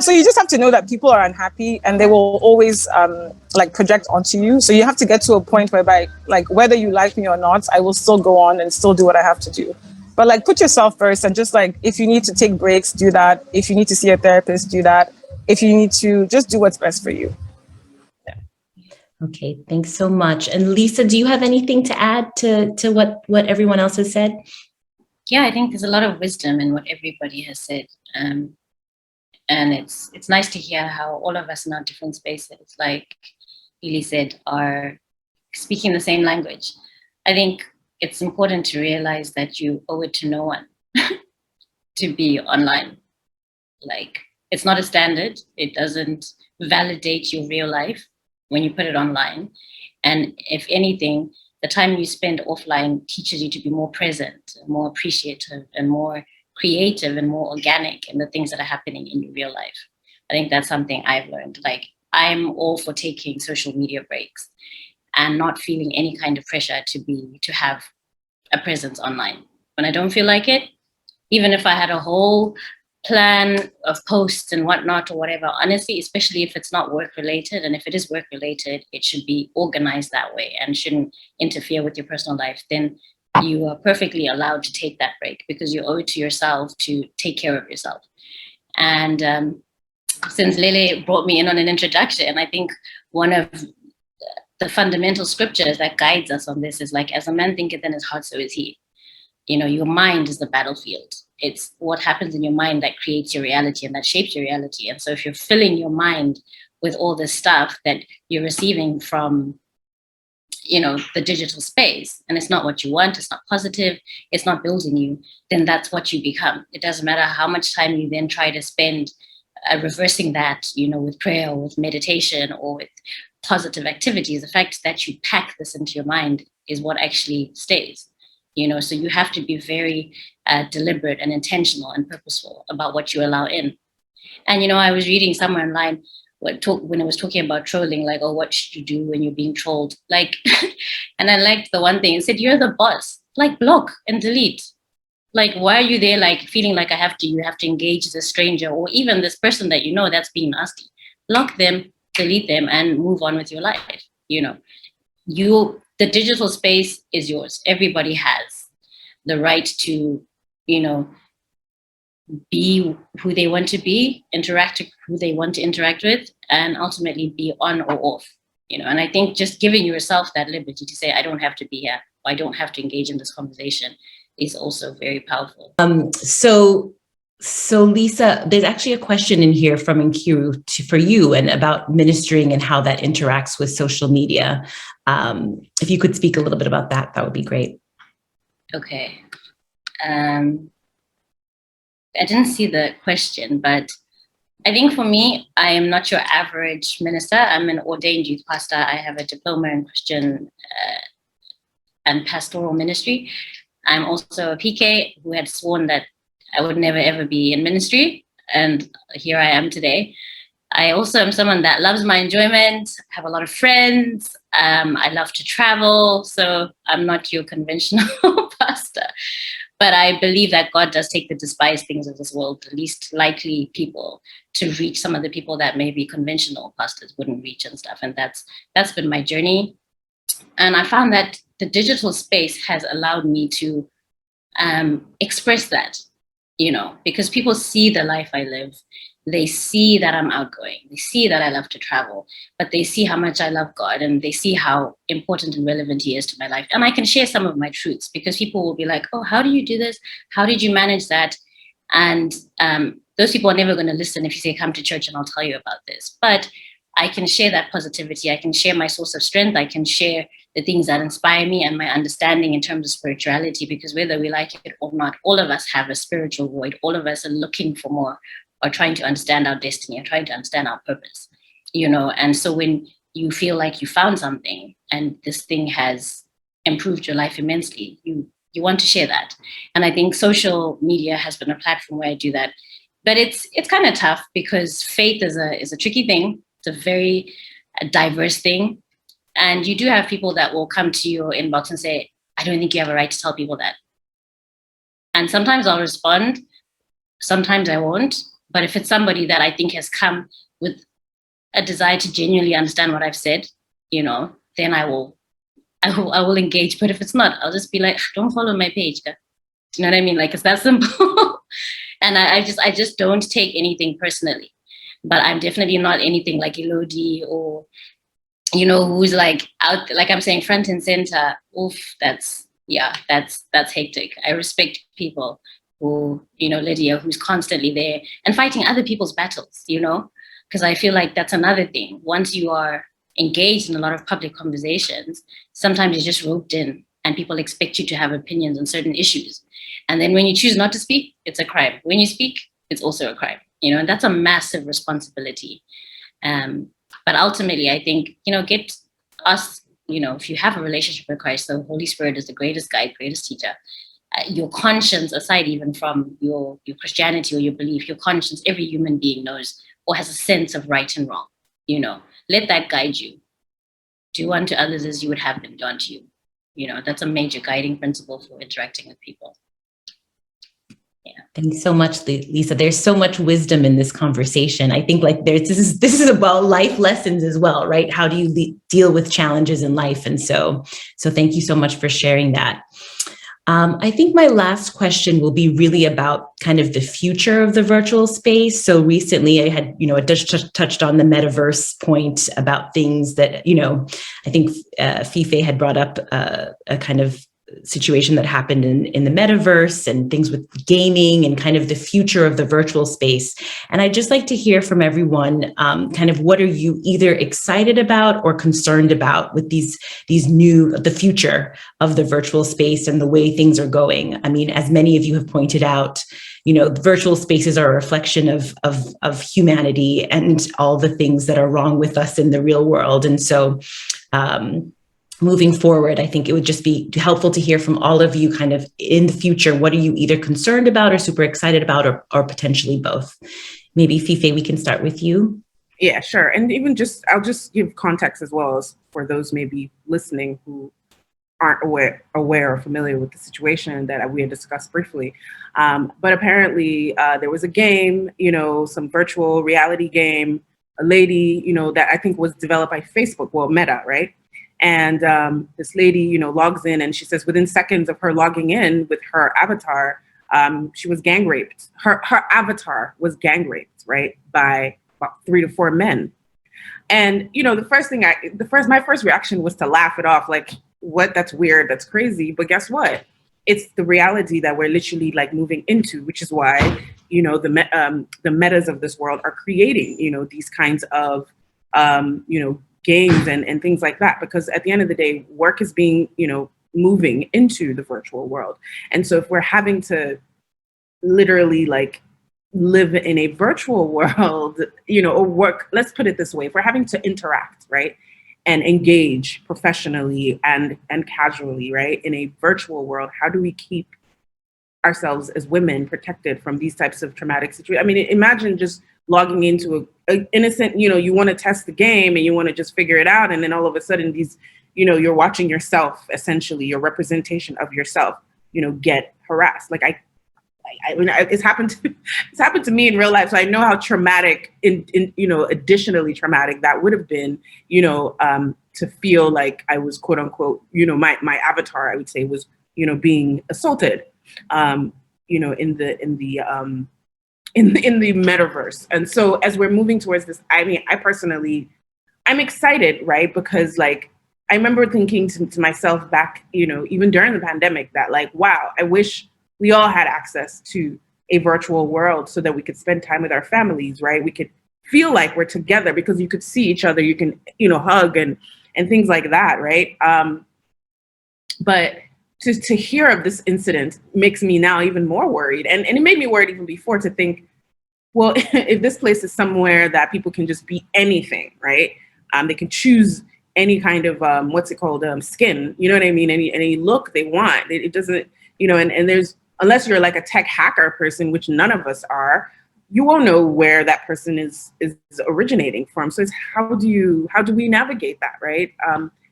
So you just have to know that people are unhappy and they will always like project onto you. So you have to get to a point whereby like whether you like me or not, I will still go on and still do what I have to do. But like, put yourself first, and just like, if you need to take breaks, do that. If you need to see a therapist, do that. If you need to, just do what's best for you. Okay, thanks so much. And Lisa, do you have anything to add to what everyone else has said? Yeah, I think there's a lot of wisdom in what everybody has said. And it's nice to hear how all of us in our different spaces, like Lily said, are speaking the same language. I think it's important to realize that you owe it to no one to be online. Like, it's not a standard. It doesn't validate your real life when you put it online. And if anything, the time you spend offline teaches you to be more present, more appreciative, and more creative and more organic in the things that are happening in your real life. I think that's something I've learned. Like, I'm all for taking social media breaks and not feeling any kind of pressure to have a presence online. When I don't feel like it, even if I had a whole plan of posts and whatnot or whatever, honestly, especially if it's not work related, and if it is work related, it should be organized that way and shouldn't interfere with your personal life, then you are perfectly allowed to take that break, because you owe it to yourself to take care of yourself. And since Lehlé brought me in on an introduction, I think one of the fundamental scriptures that guides us on this is like, as a man thinketh in his heart, so is he. You know, your mind is the battlefield. It's what happens in your mind that creates your reality and that shapes your reality. And so if you're filling your mind with all this stuff that you're receiving from, you know, the digital space, and it's not what you want, it's not positive, it's not building you, then that's what you become. It doesn't matter how much time you then try to spend reversing that, you know, with prayer or with meditation or with positive activities. The fact that you pack this into your mind is what actually stays. You know, so you have to be very deliberate and intentional and purposeful about what you allow in. And, you know, I was reading somewhere online when I was talking about trolling, like, oh, what should you do when you're being trolled? Like, and I liked the one thing, it said, you're the boss, like, block and delete. Like, why are you there, like, feeling like you have to engage this stranger or even this person that you know that's being nasty? Block them, delete them, and move on with your life. You know, the digital space is yours. Everybody has the right to, you know, be who they want to be, interact with who they want to interact with, and ultimately be on or off. You know, and I think just giving yourself that liberty to say, I don't have to be here, or I don't have to engage in this conversation, is also very powerful. So Lisa, there's actually a question in here from Nkiru for you, and about ministering and how that interacts with social media. If you could speak a little bit about that, that would be great. Okay. I didn't see the question, but I think for me, I am not your average minister. I'm an ordained youth pastor. I have a diploma in Christian and pastoral ministry. I'm also a PK who had sworn that I would never, ever be in ministry. And here I am today. I also am someone that loves my enjoyment, have a lot of friends. I love to travel. So I'm not your conventional pastor. But I believe that God does take the despised things of this world, the least likely people, to reach some of the people that maybe conventional pastors wouldn't reach and stuff. And that's been my journey. And I found that the digital space has allowed me to express that, you know, because people see the life I live. They see that I'm outgoing. They see that I love to travel, but they see how much I love God, and they see how important and relevant He is to my life. And I can share some of my truths, because people will be like, oh, how do you do this? How did you manage that? And those people are never going to listen if you say, come to church and I'll tell you about this. But I can share that positivity. I can share my source of strength. I can share the things that inspire me and my understanding in terms of spirituality, because whether we like it or not, all of us have a spiritual void. All of us are looking for more, or trying to understand our destiny, or trying to understand our purpose, you know. And so when you feel like you found something and this thing has improved your life immensely, you want to share that. And I think social media has been a platform where I do that. But it's kind of tough, because faith is a tricky thing. It's a very diverse thing. And you do have people that will come to your inbox and say, I don't think you have a right to tell people that. And sometimes I'll respond, sometimes I won't. But if it's somebody that I think has come with a desire to genuinely understand what I've said, you know, then I will engage. But if it's not, I'll just be like, don't follow my page. Do you know what I mean? Like, it's that simple. And I just don't take anything personally. But I'm definitely not anything like Élodie or, you know, who's like out, like I'm saying, front and center. Oof, that's hectic. I respect people who, you know, Lydia, who's constantly there and fighting other people's battles, you know, because I feel like that's another thing. Once you are engaged in a lot of public conversations, sometimes you're just roped in and people expect you to have opinions on certain issues. And then when you choose not to speak, it's a crime. When you speak, it's also a crime, you know, and that's a massive responsibility. But ultimately, I think, you know, get us, you know, if you have a relationship with Christ, the Holy Spirit is the greatest guide, greatest teacher. Your conscience, aside even from your Christianity or your belief, your conscience, every human being knows or has a sense of right and wrong, you know, let that guide you. Do unto others as you would have them done to you. You know, that's a major guiding principle for interacting with people. Yeah. Thanks so much, Lisa. There's so much wisdom in this conversation. I think like this is about life lessons as well, right? How do you deal with challenges in life? And so thank you so much for sharing that. I think my last question will be really about kind of the future of the virtual space. So recently I had, you know, touched on the metaverse point about things that, you know, I think Fife had brought up a kind of situation that happened in the metaverse and things with gaming and kind of the future of the virtual space. And I'd just like to hear from everyone, kind of what are you either excited about or concerned about with the future of the virtual space and the way things are going. I mean, as many of you have pointed out, you know, virtual spaces are a reflection of humanity and all the things that are wrong with us in the real world. And so, moving forward, I think it would just be helpful to hear from all of you kind of in the future, what are you either concerned about or super excited about or potentially both? Maybe Fife, we can start with you. Yeah, sure. And even I'll just give context as well as for those maybe listening who aren't aware or familiar with the situation that we had discussed briefly. But apparently there was a game, you know, some virtual reality game, a lady, you know, that I think was developed by Facebook, well, Meta, right? And this lady, you know, logs in and she says within seconds of her logging in with her avatar, she was gang raped. Her avatar was gang raped, right, by about 3 to 4 men. And, you know, my first reaction was to laugh it off, like, what? That's weird. That's crazy. But guess what? It's the reality that we're literally like moving into, which is why, you know, the metas of this world are creating, you know, these kinds of, you know, games and things like that, because at the end of the day, work is being, you know, moving into the virtual world. And so if we're having to literally like live in a virtual world, you know, or work, let's put it this way, if we're having to interact, right, and engage professionally and casually, right, in a virtual world, how do we keep ourselves as women protected from these types of traumatic situations? I mean, imagine just logging into a innocent, you know, you want to test the game and you want to just figure it out. And then all of a sudden these, you know, you're watching yourself, essentially your representation of yourself, you know, get harassed. Like it's happened to me in real life. So I know how traumatic in you know, additionally traumatic that would have been, you know, to feel like I was quote unquote, you know, my avatar, I would say, was, you know, being assaulted, you know, in the metaverse. And so as we're moving towards this, I mean, I'm excited, right? Because like, I remember thinking to myself back, you know, even during the pandemic that like, wow, I wish we all had access to a virtual world so that we could spend time with our families, right? We could feel like we're together because you could see each other, you can, you know, hug and things like that, right? But to hear of this incident makes me now even more worried. And it made me worried even before to think, well, if this place is somewhere that people can just be anything, right? They can choose any kind of, what's it called, skin, you know what I mean? Any look they want. It doesn't, you know, and there's, unless you're like a tech hacker person, which none of us are, you won't know where that person is originating from. So it's how do we navigate that, right?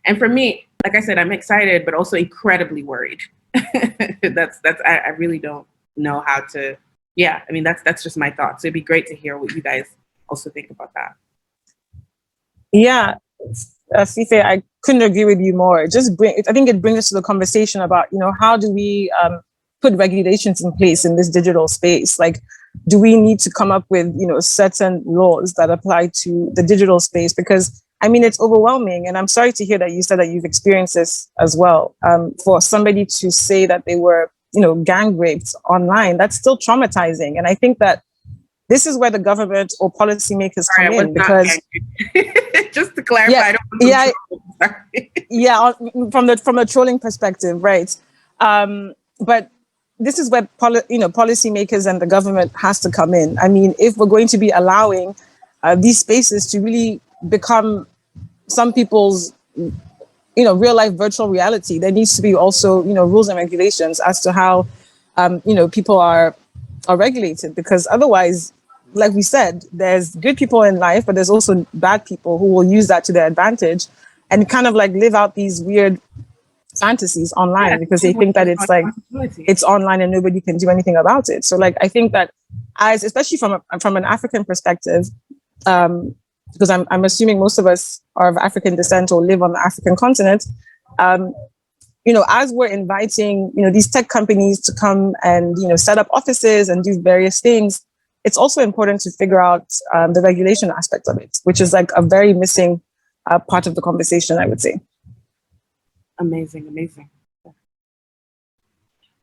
And for me, like I said, I'm excited, but also incredibly worried. I really don't know how to. Yeah, I mean that's just my thoughts. So it'd be great to hear what you guys also think about that. Yeah, Fife, I couldn't agree with you more. I think it brings us to the conversation about, you know, how do we put regulations in place in this digital space? Like, do we need to come up with, certain laws that apply to the digital space? Because I mean, it's overwhelming. And I'm sorry to hear that you said that you've experienced this as well. For somebody to say that they were, gang raped online, that's still traumatizing. And I think that this is where the government or policymakers come in, because just to clarify, from the trolling perspective, right? But this is where policymakers and the government has to come in. I mean, if we're going to be allowing these spaces to really become some people's real life virtual reality, there needs to be also rules and regulations as to how people are regulated, because otherwise, like we said, there's good people in life, but there's also bad people who will use that to their advantage and kind of like live out these weird fantasies online, because they think that it's like it's online and nobody can do anything about it. So like, I think that especially from an African perspective, because I'm assuming most of us are of African descent or live on the African continent, as we're inviting, these tech companies to come and, set up offices and do various things, it's also important to figure out the regulation aspect of it, which is like a very missing part of the conversation, I would say. Amazing, amazing.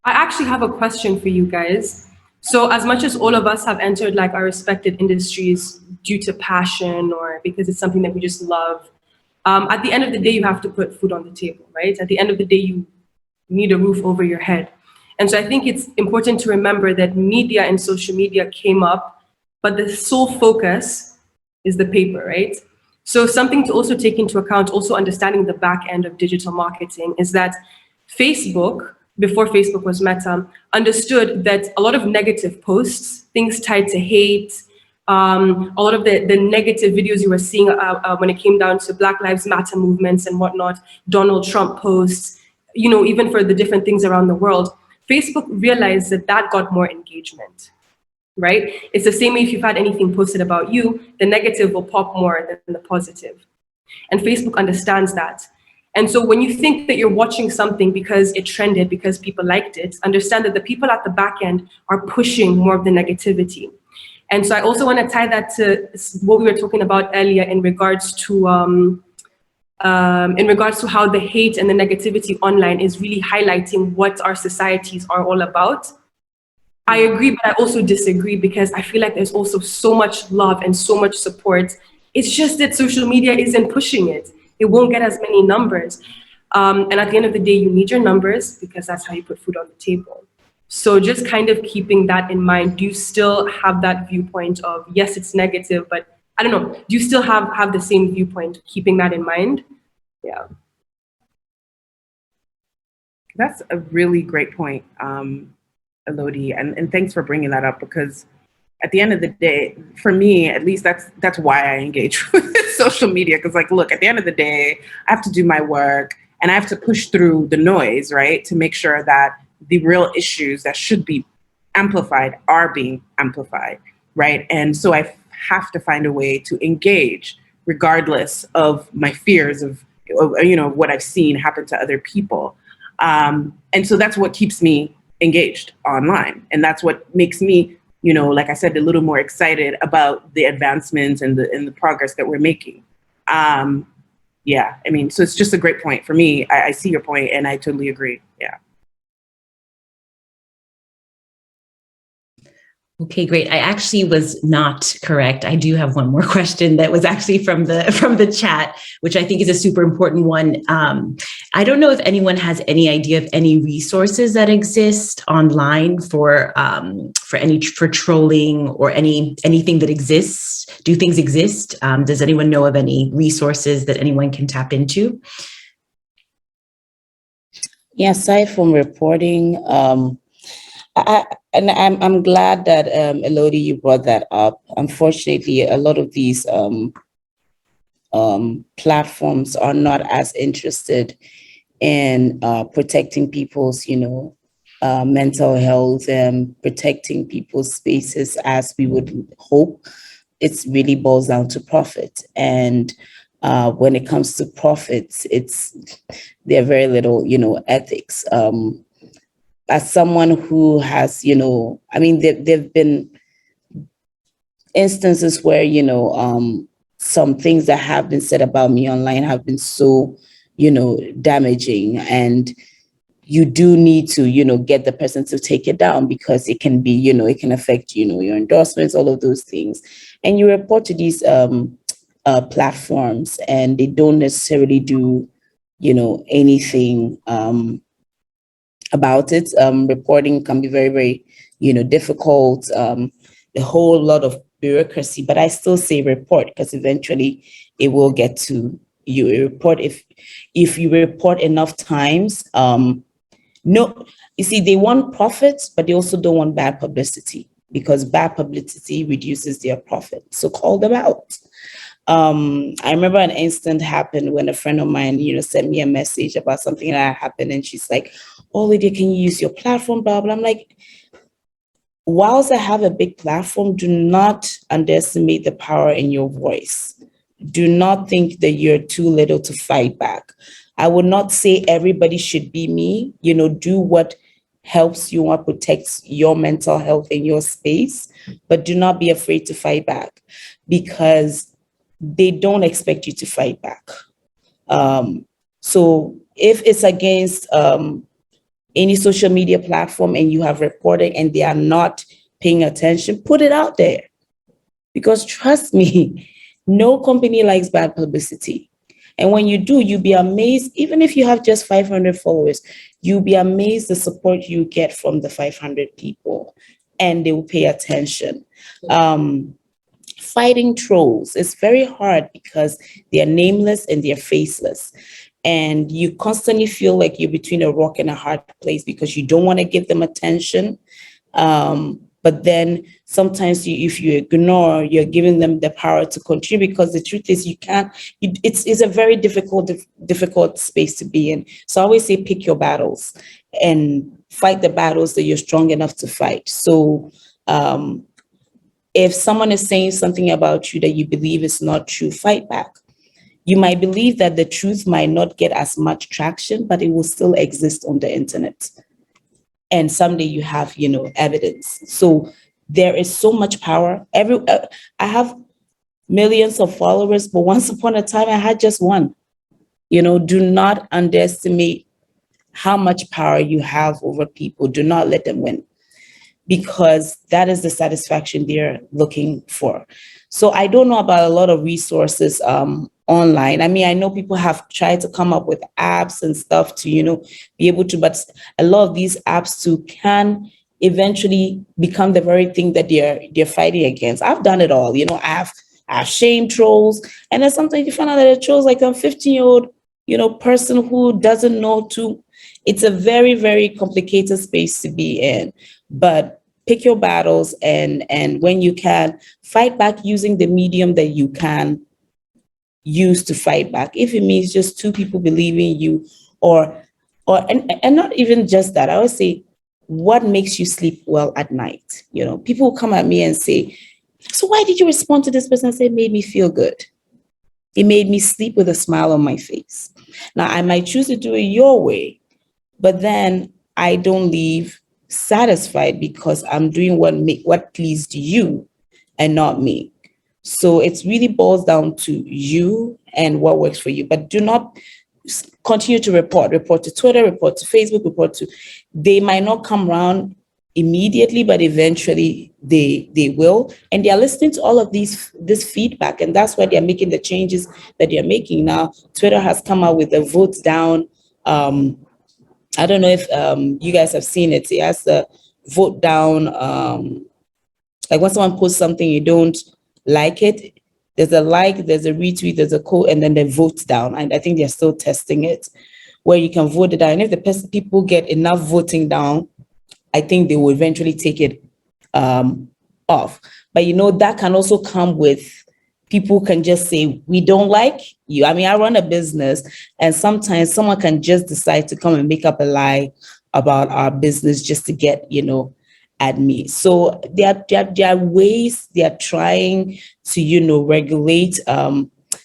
I actually have a question for you guys. So as much as all of us have entered like our respected industries due to passion or because it's something that we just love, at the end of the day, you have to put food on the table, right? At the end of the day, you need a roof over your head. And so I think it's important to remember that media and social media came up, but the sole focus is the paper, right? So something to also take into account, also understanding the back end of digital marketing, is that Facebook, before Facebook was Meta, understood that a lot of negative posts, things tied to hate, a lot of the negative videos you were seeing when it came down to Black Lives Matter movements and whatnot, Donald Trump posts, even for the different things around the world, Facebook realized that got more engagement, right? It's the same way if you've had anything posted about you, the negative will pop more than the positive. And Facebook understands that. And so when you think that you're watching something because it trended, because people liked it, understand that the people at the back end are pushing more of the negativity. And so I also want to tie that to what we were talking about earlier in regards to how the hate and the negativity online is really highlighting what our societies are all about. I agree, but I also disagree, because I feel like there's also so much love and so much support. It's just that social media isn't pushing it. It won't get as many numbers. And at the end of the day, you need your numbers, because that's how you put food on the table. So just kind of keeping that in mind. Do you still have that viewpoint of, yes, it's negative, but I don't know, do you still have the same viewpoint, keeping that in mind? Yeah. That's a really great point, Élodie, and thanks for bringing that up, because at the end of the day, for me, at least that's why I engage with social media. Because like, look, at the end of the day, I have to do my work and I have to push through the noise, right? To make sure that the real issues that should be amplified are being amplified, right? And so I have to find a way to engage regardless of my fears of what I've seen happen to other people. And so that's what keeps me engaged online. And that's what makes me, like I said, a little more excited about the advancements and the progress that we're making. Yeah, I mean, so it's just a great point for me. I see your point and I totally agree. Yeah. Okay, great. I actually was not correct. I do have one more question that was actually from the chat, which I think is a super important one. I don't know if anyone has any idea of any resources that exist online for trolling or anything that exists. Do things exist? Does anyone know of any resources that anyone can tap into? Yeah, aside from reporting, I'm glad that Élodie, you brought that up. Unfortunately, a lot of these platforms are not as interested in protecting people's, mental health and protecting people's spaces as we would hope. It really boils down to profit, and when it comes to profits, there are very little, ethics. as someone who has, I mean, there've been instances where, some things that have been said about me online have been so, damaging, and you do need to, get the person to take it down, because it can be, it can affect, your endorsements, all of those things. And you report to these platforms, and they don't necessarily do, anything about it. Reporting can be very, very, difficult, a whole lot of bureaucracy, but I still say report, because eventually it will get to you. A report, if you report enough times, no, you see, they want profits, but they also don't want bad publicity, because bad publicity reduces their profit. So call them out. I remember an incident happened when a friend of mine, sent me a message about something that happened, and she's like, "Oh, Lydia, can you use your platform?" Blah, blah. I'm like, whilst I have a big platform, do not underestimate the power in your voice. Do not think that you're too little to fight back. I would not say everybody should be me. Do what helps you, what protects your mental health in your space, but do not be afraid to fight back, because they don't expect you to fight back. So if it's against any social media platform and you have reported and they are not paying attention, put it out there. Because trust me, no company likes bad publicity. And when you do, you'll be amazed, even if you have just 500 followers, you'll be amazed the support you get from the 500 people, and they will pay attention. Fighting trolls is very hard, because they are nameless and they're faceless. And you constantly feel like you're between a rock and a hard place, because you don't want to give them attention. But then sometimes if you ignore, you're giving them the power to continue, because the truth is you can't, it's a very difficult space to be in. So I always say, pick your battles and fight the battles that you're strong enough to fight. So if someone is saying something about you that you believe is not true, fight back. You might believe that the truth might not get as much traction, but it will still exist on the internet. And someday you have, evidence. So there is so much power. I have millions of followers, but once upon a time I had just one. Do not underestimate how much power you have over people. Do not let them win, because that is the satisfaction they're looking for. So I don't know about a lot of resources online. I mean, I know people have tried to come up with apps and stuff to, be able to, but a lot of these apps too can eventually become the very thing that they're fighting against. I've done it all. I have shame trolls, and then sometimes you find out that it trolls like a 15-year-old, person who doesn't know to. It's a very, very complicated space to be in. But pick your battles, and when you can, fight back using the medium that you can use to fight back. If it means just two people believing you, or not even just that, I always say, what makes you sleep well at night? People will come at me and say, "So why did you respond to this person?" I say, "It made me feel good. It made me sleep with a smile on my face." Now, I might choose to do it your way, but then I don't leave satisfied, because I'm doing what pleased you and not me. So it really boils down to you and what works for you. But do not continue to report to Twitter, report to Facebook, they might not come around immediately, but eventually they will. And they're listening to all of this feedback, and that's why they're making the changes that they're making now. Twitter has come out with the votes down. I don't know if you guys have seen it. It has the vote down. Like when someone posts something, you don't like it, there's a like, there's a retweet, there's a quote, and then they vote down. And I think they're still testing it, where you can vote it down. And if the people get enough voting down, I think they will eventually take it off. But that can also come with people can just say, "We don't like you." I mean, I run a business, and sometimes someone can just decide to come and make up a lie about our business just to get, at me. So there are ways they are trying to, regulate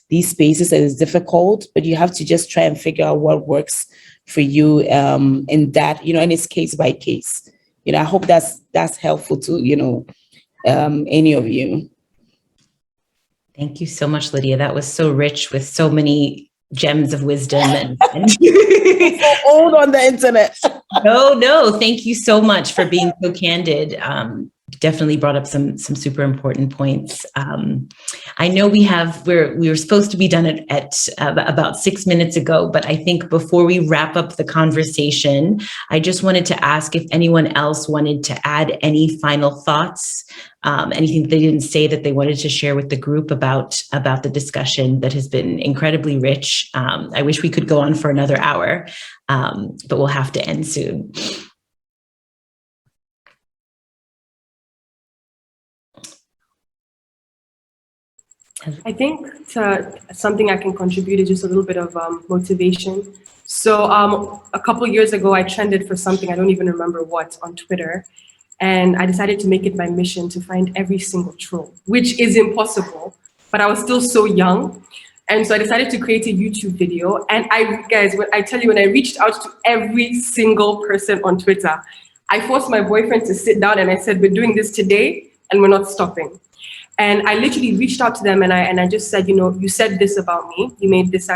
these spaces, and it's difficult, but you have to just try and figure out what works for you in that, and it's case by case. I hope that's helpful to, any of you. Thank you so much, Lydia. That was so rich with so many gems of wisdom. And So old on the internet. No, thank you so much for being so candid. Definitely brought up some super important points. I know we were supposed to be done at about 6 minutes ago, but I think before we wrap up the conversation, I just wanted to ask if anyone else wanted to add any final thoughts, anything that they didn't say that they wanted to share with the group about the discussion that has been incredibly rich. I wish we could go on for another hour, but we'll have to end soon. I think something I can contribute is just a little bit of motivation. So a couple of years ago, I trended for something, I don't even remember what, on Twitter. And I decided to make it my mission to find every single troll, which is impossible, but I was still so young. And so I decided to create a YouTube video. And I tell you, when I reached out to every single person on Twitter, I forced my boyfriend to sit down and I said, we're doing this today and we're not stopping. And I literally reached out to them and I just said, you said this about me, you made this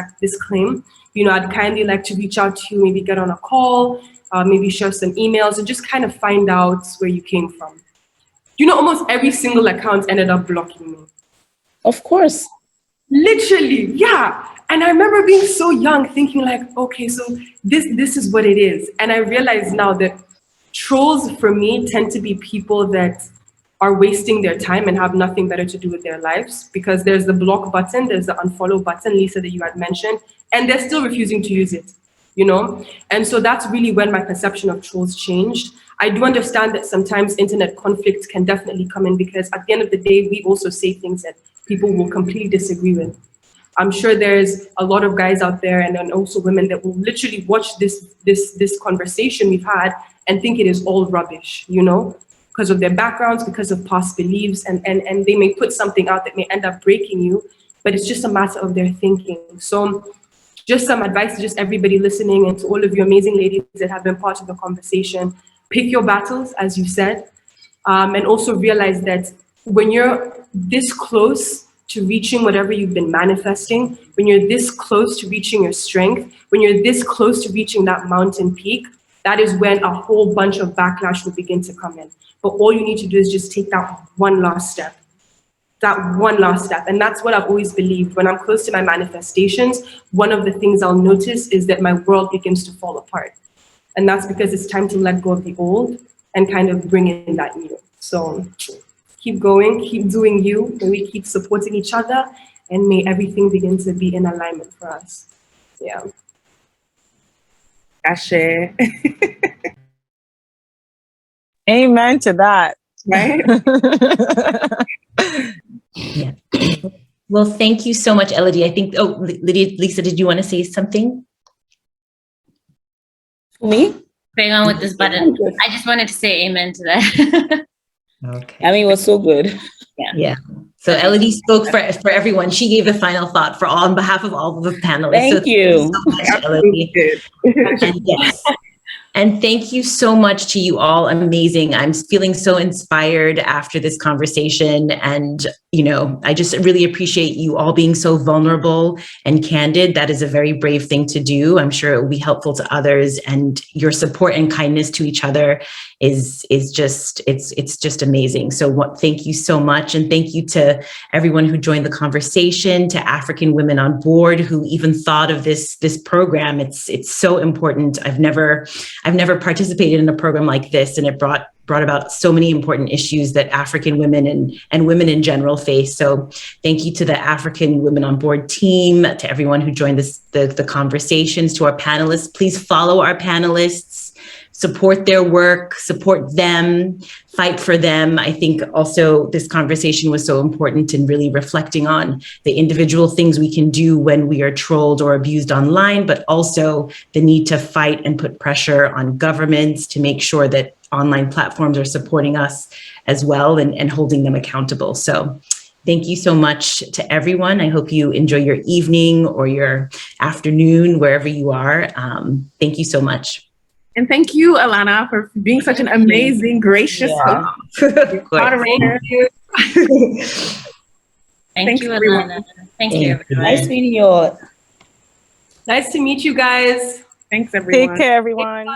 claim, I'd kindly like to reach out to you, maybe get on a call, maybe share some emails and just kind of find out where you came from. Almost every single account ended up blocking me. Of course. Literally, yeah. And I remember being so young thinking like, okay, so this is what it is. And I realize now that trolls for me tend to be people that are wasting their time and have nothing better to do with their lives, because there's the block button, there's the unfollow button, Lisa, that you had mentioned, and they're still refusing to use it, And so that's really when my perception of trolls changed. I do understand that sometimes internet conflicts can definitely come in, because at the end of the day, we also say things that people will completely disagree with. I'm sure there's a lot of guys out there and then also women that will literally watch this conversation we've had and think it is all rubbish, because of their backgrounds, because of past beliefs, and they may put something out that may end up breaking you, but it's just a matter of their thinking. So just some advice to just everybody listening and to all of you amazing ladies that have been part of the conversation. Pick your battles, as you said, and also realize that when you're this close to reaching whatever you've been manifesting, when you're this close to reaching your strength, when you're this close to reaching that mountain peak, that is when a whole bunch of backlash will begin to come in. But all you need to do is just take that one last step. And that's what I've always believed. When I'm close to my manifestations, one of the things I'll notice is that my world begins to fall apart. And that's because it's time to let go of the old and kind of bring in that new. So keep going, keep doing you, and we keep supporting each other, and may everything begin to be in alignment for us. Yeah. Ashe. Amen to that. Right? Yeah. Well, thank you so much, Élodie. I think, Lydia, Lisa, did you want to say something? Me? Bring on with this button. I just wanted to say amen to that. Okay. I mean, it was so good. Yeah. So Élodie spoke for everyone. She gave the final thought on behalf of all of the panelists. Thank you. So much, Élodie. And yes. And thank you so much to you all. Amazing. I'm feeling so inspired after this conversation. And, I just really appreciate you all being so vulnerable and candid. That is a very brave thing to do. I'm sure it will be helpful to others, and your support and kindness to each other is just amazing. So thank you so much. And thank you to everyone who joined the conversation, to African Women on Board who even thought of this program. It's so important. I've never participated in a program like this, and it brought about so many important issues that African women and women in general face. So thank you to the African Women on Board team, to everyone who joined the conversations, to our panelists. Please follow our panelists, support their work, support them, fight for them. I think also this conversation was so important in really reflecting on the individual things we can do when we are trolled or abused online, but also the need to fight and put pressure on governments to make sure that online platforms are supporting us as well and holding them accountable. So Thank you so much to everyone. I hope you enjoy your evening or your afternoon, wherever you are. Thank you so much. And thank you, Alana, for being such an amazing, gracious host. Moderator. Thank you. Thank you, Alana. Thank you, everyone. Nice meeting you all. Nice to meet you guys. Thanks, everyone. Take care, everyone.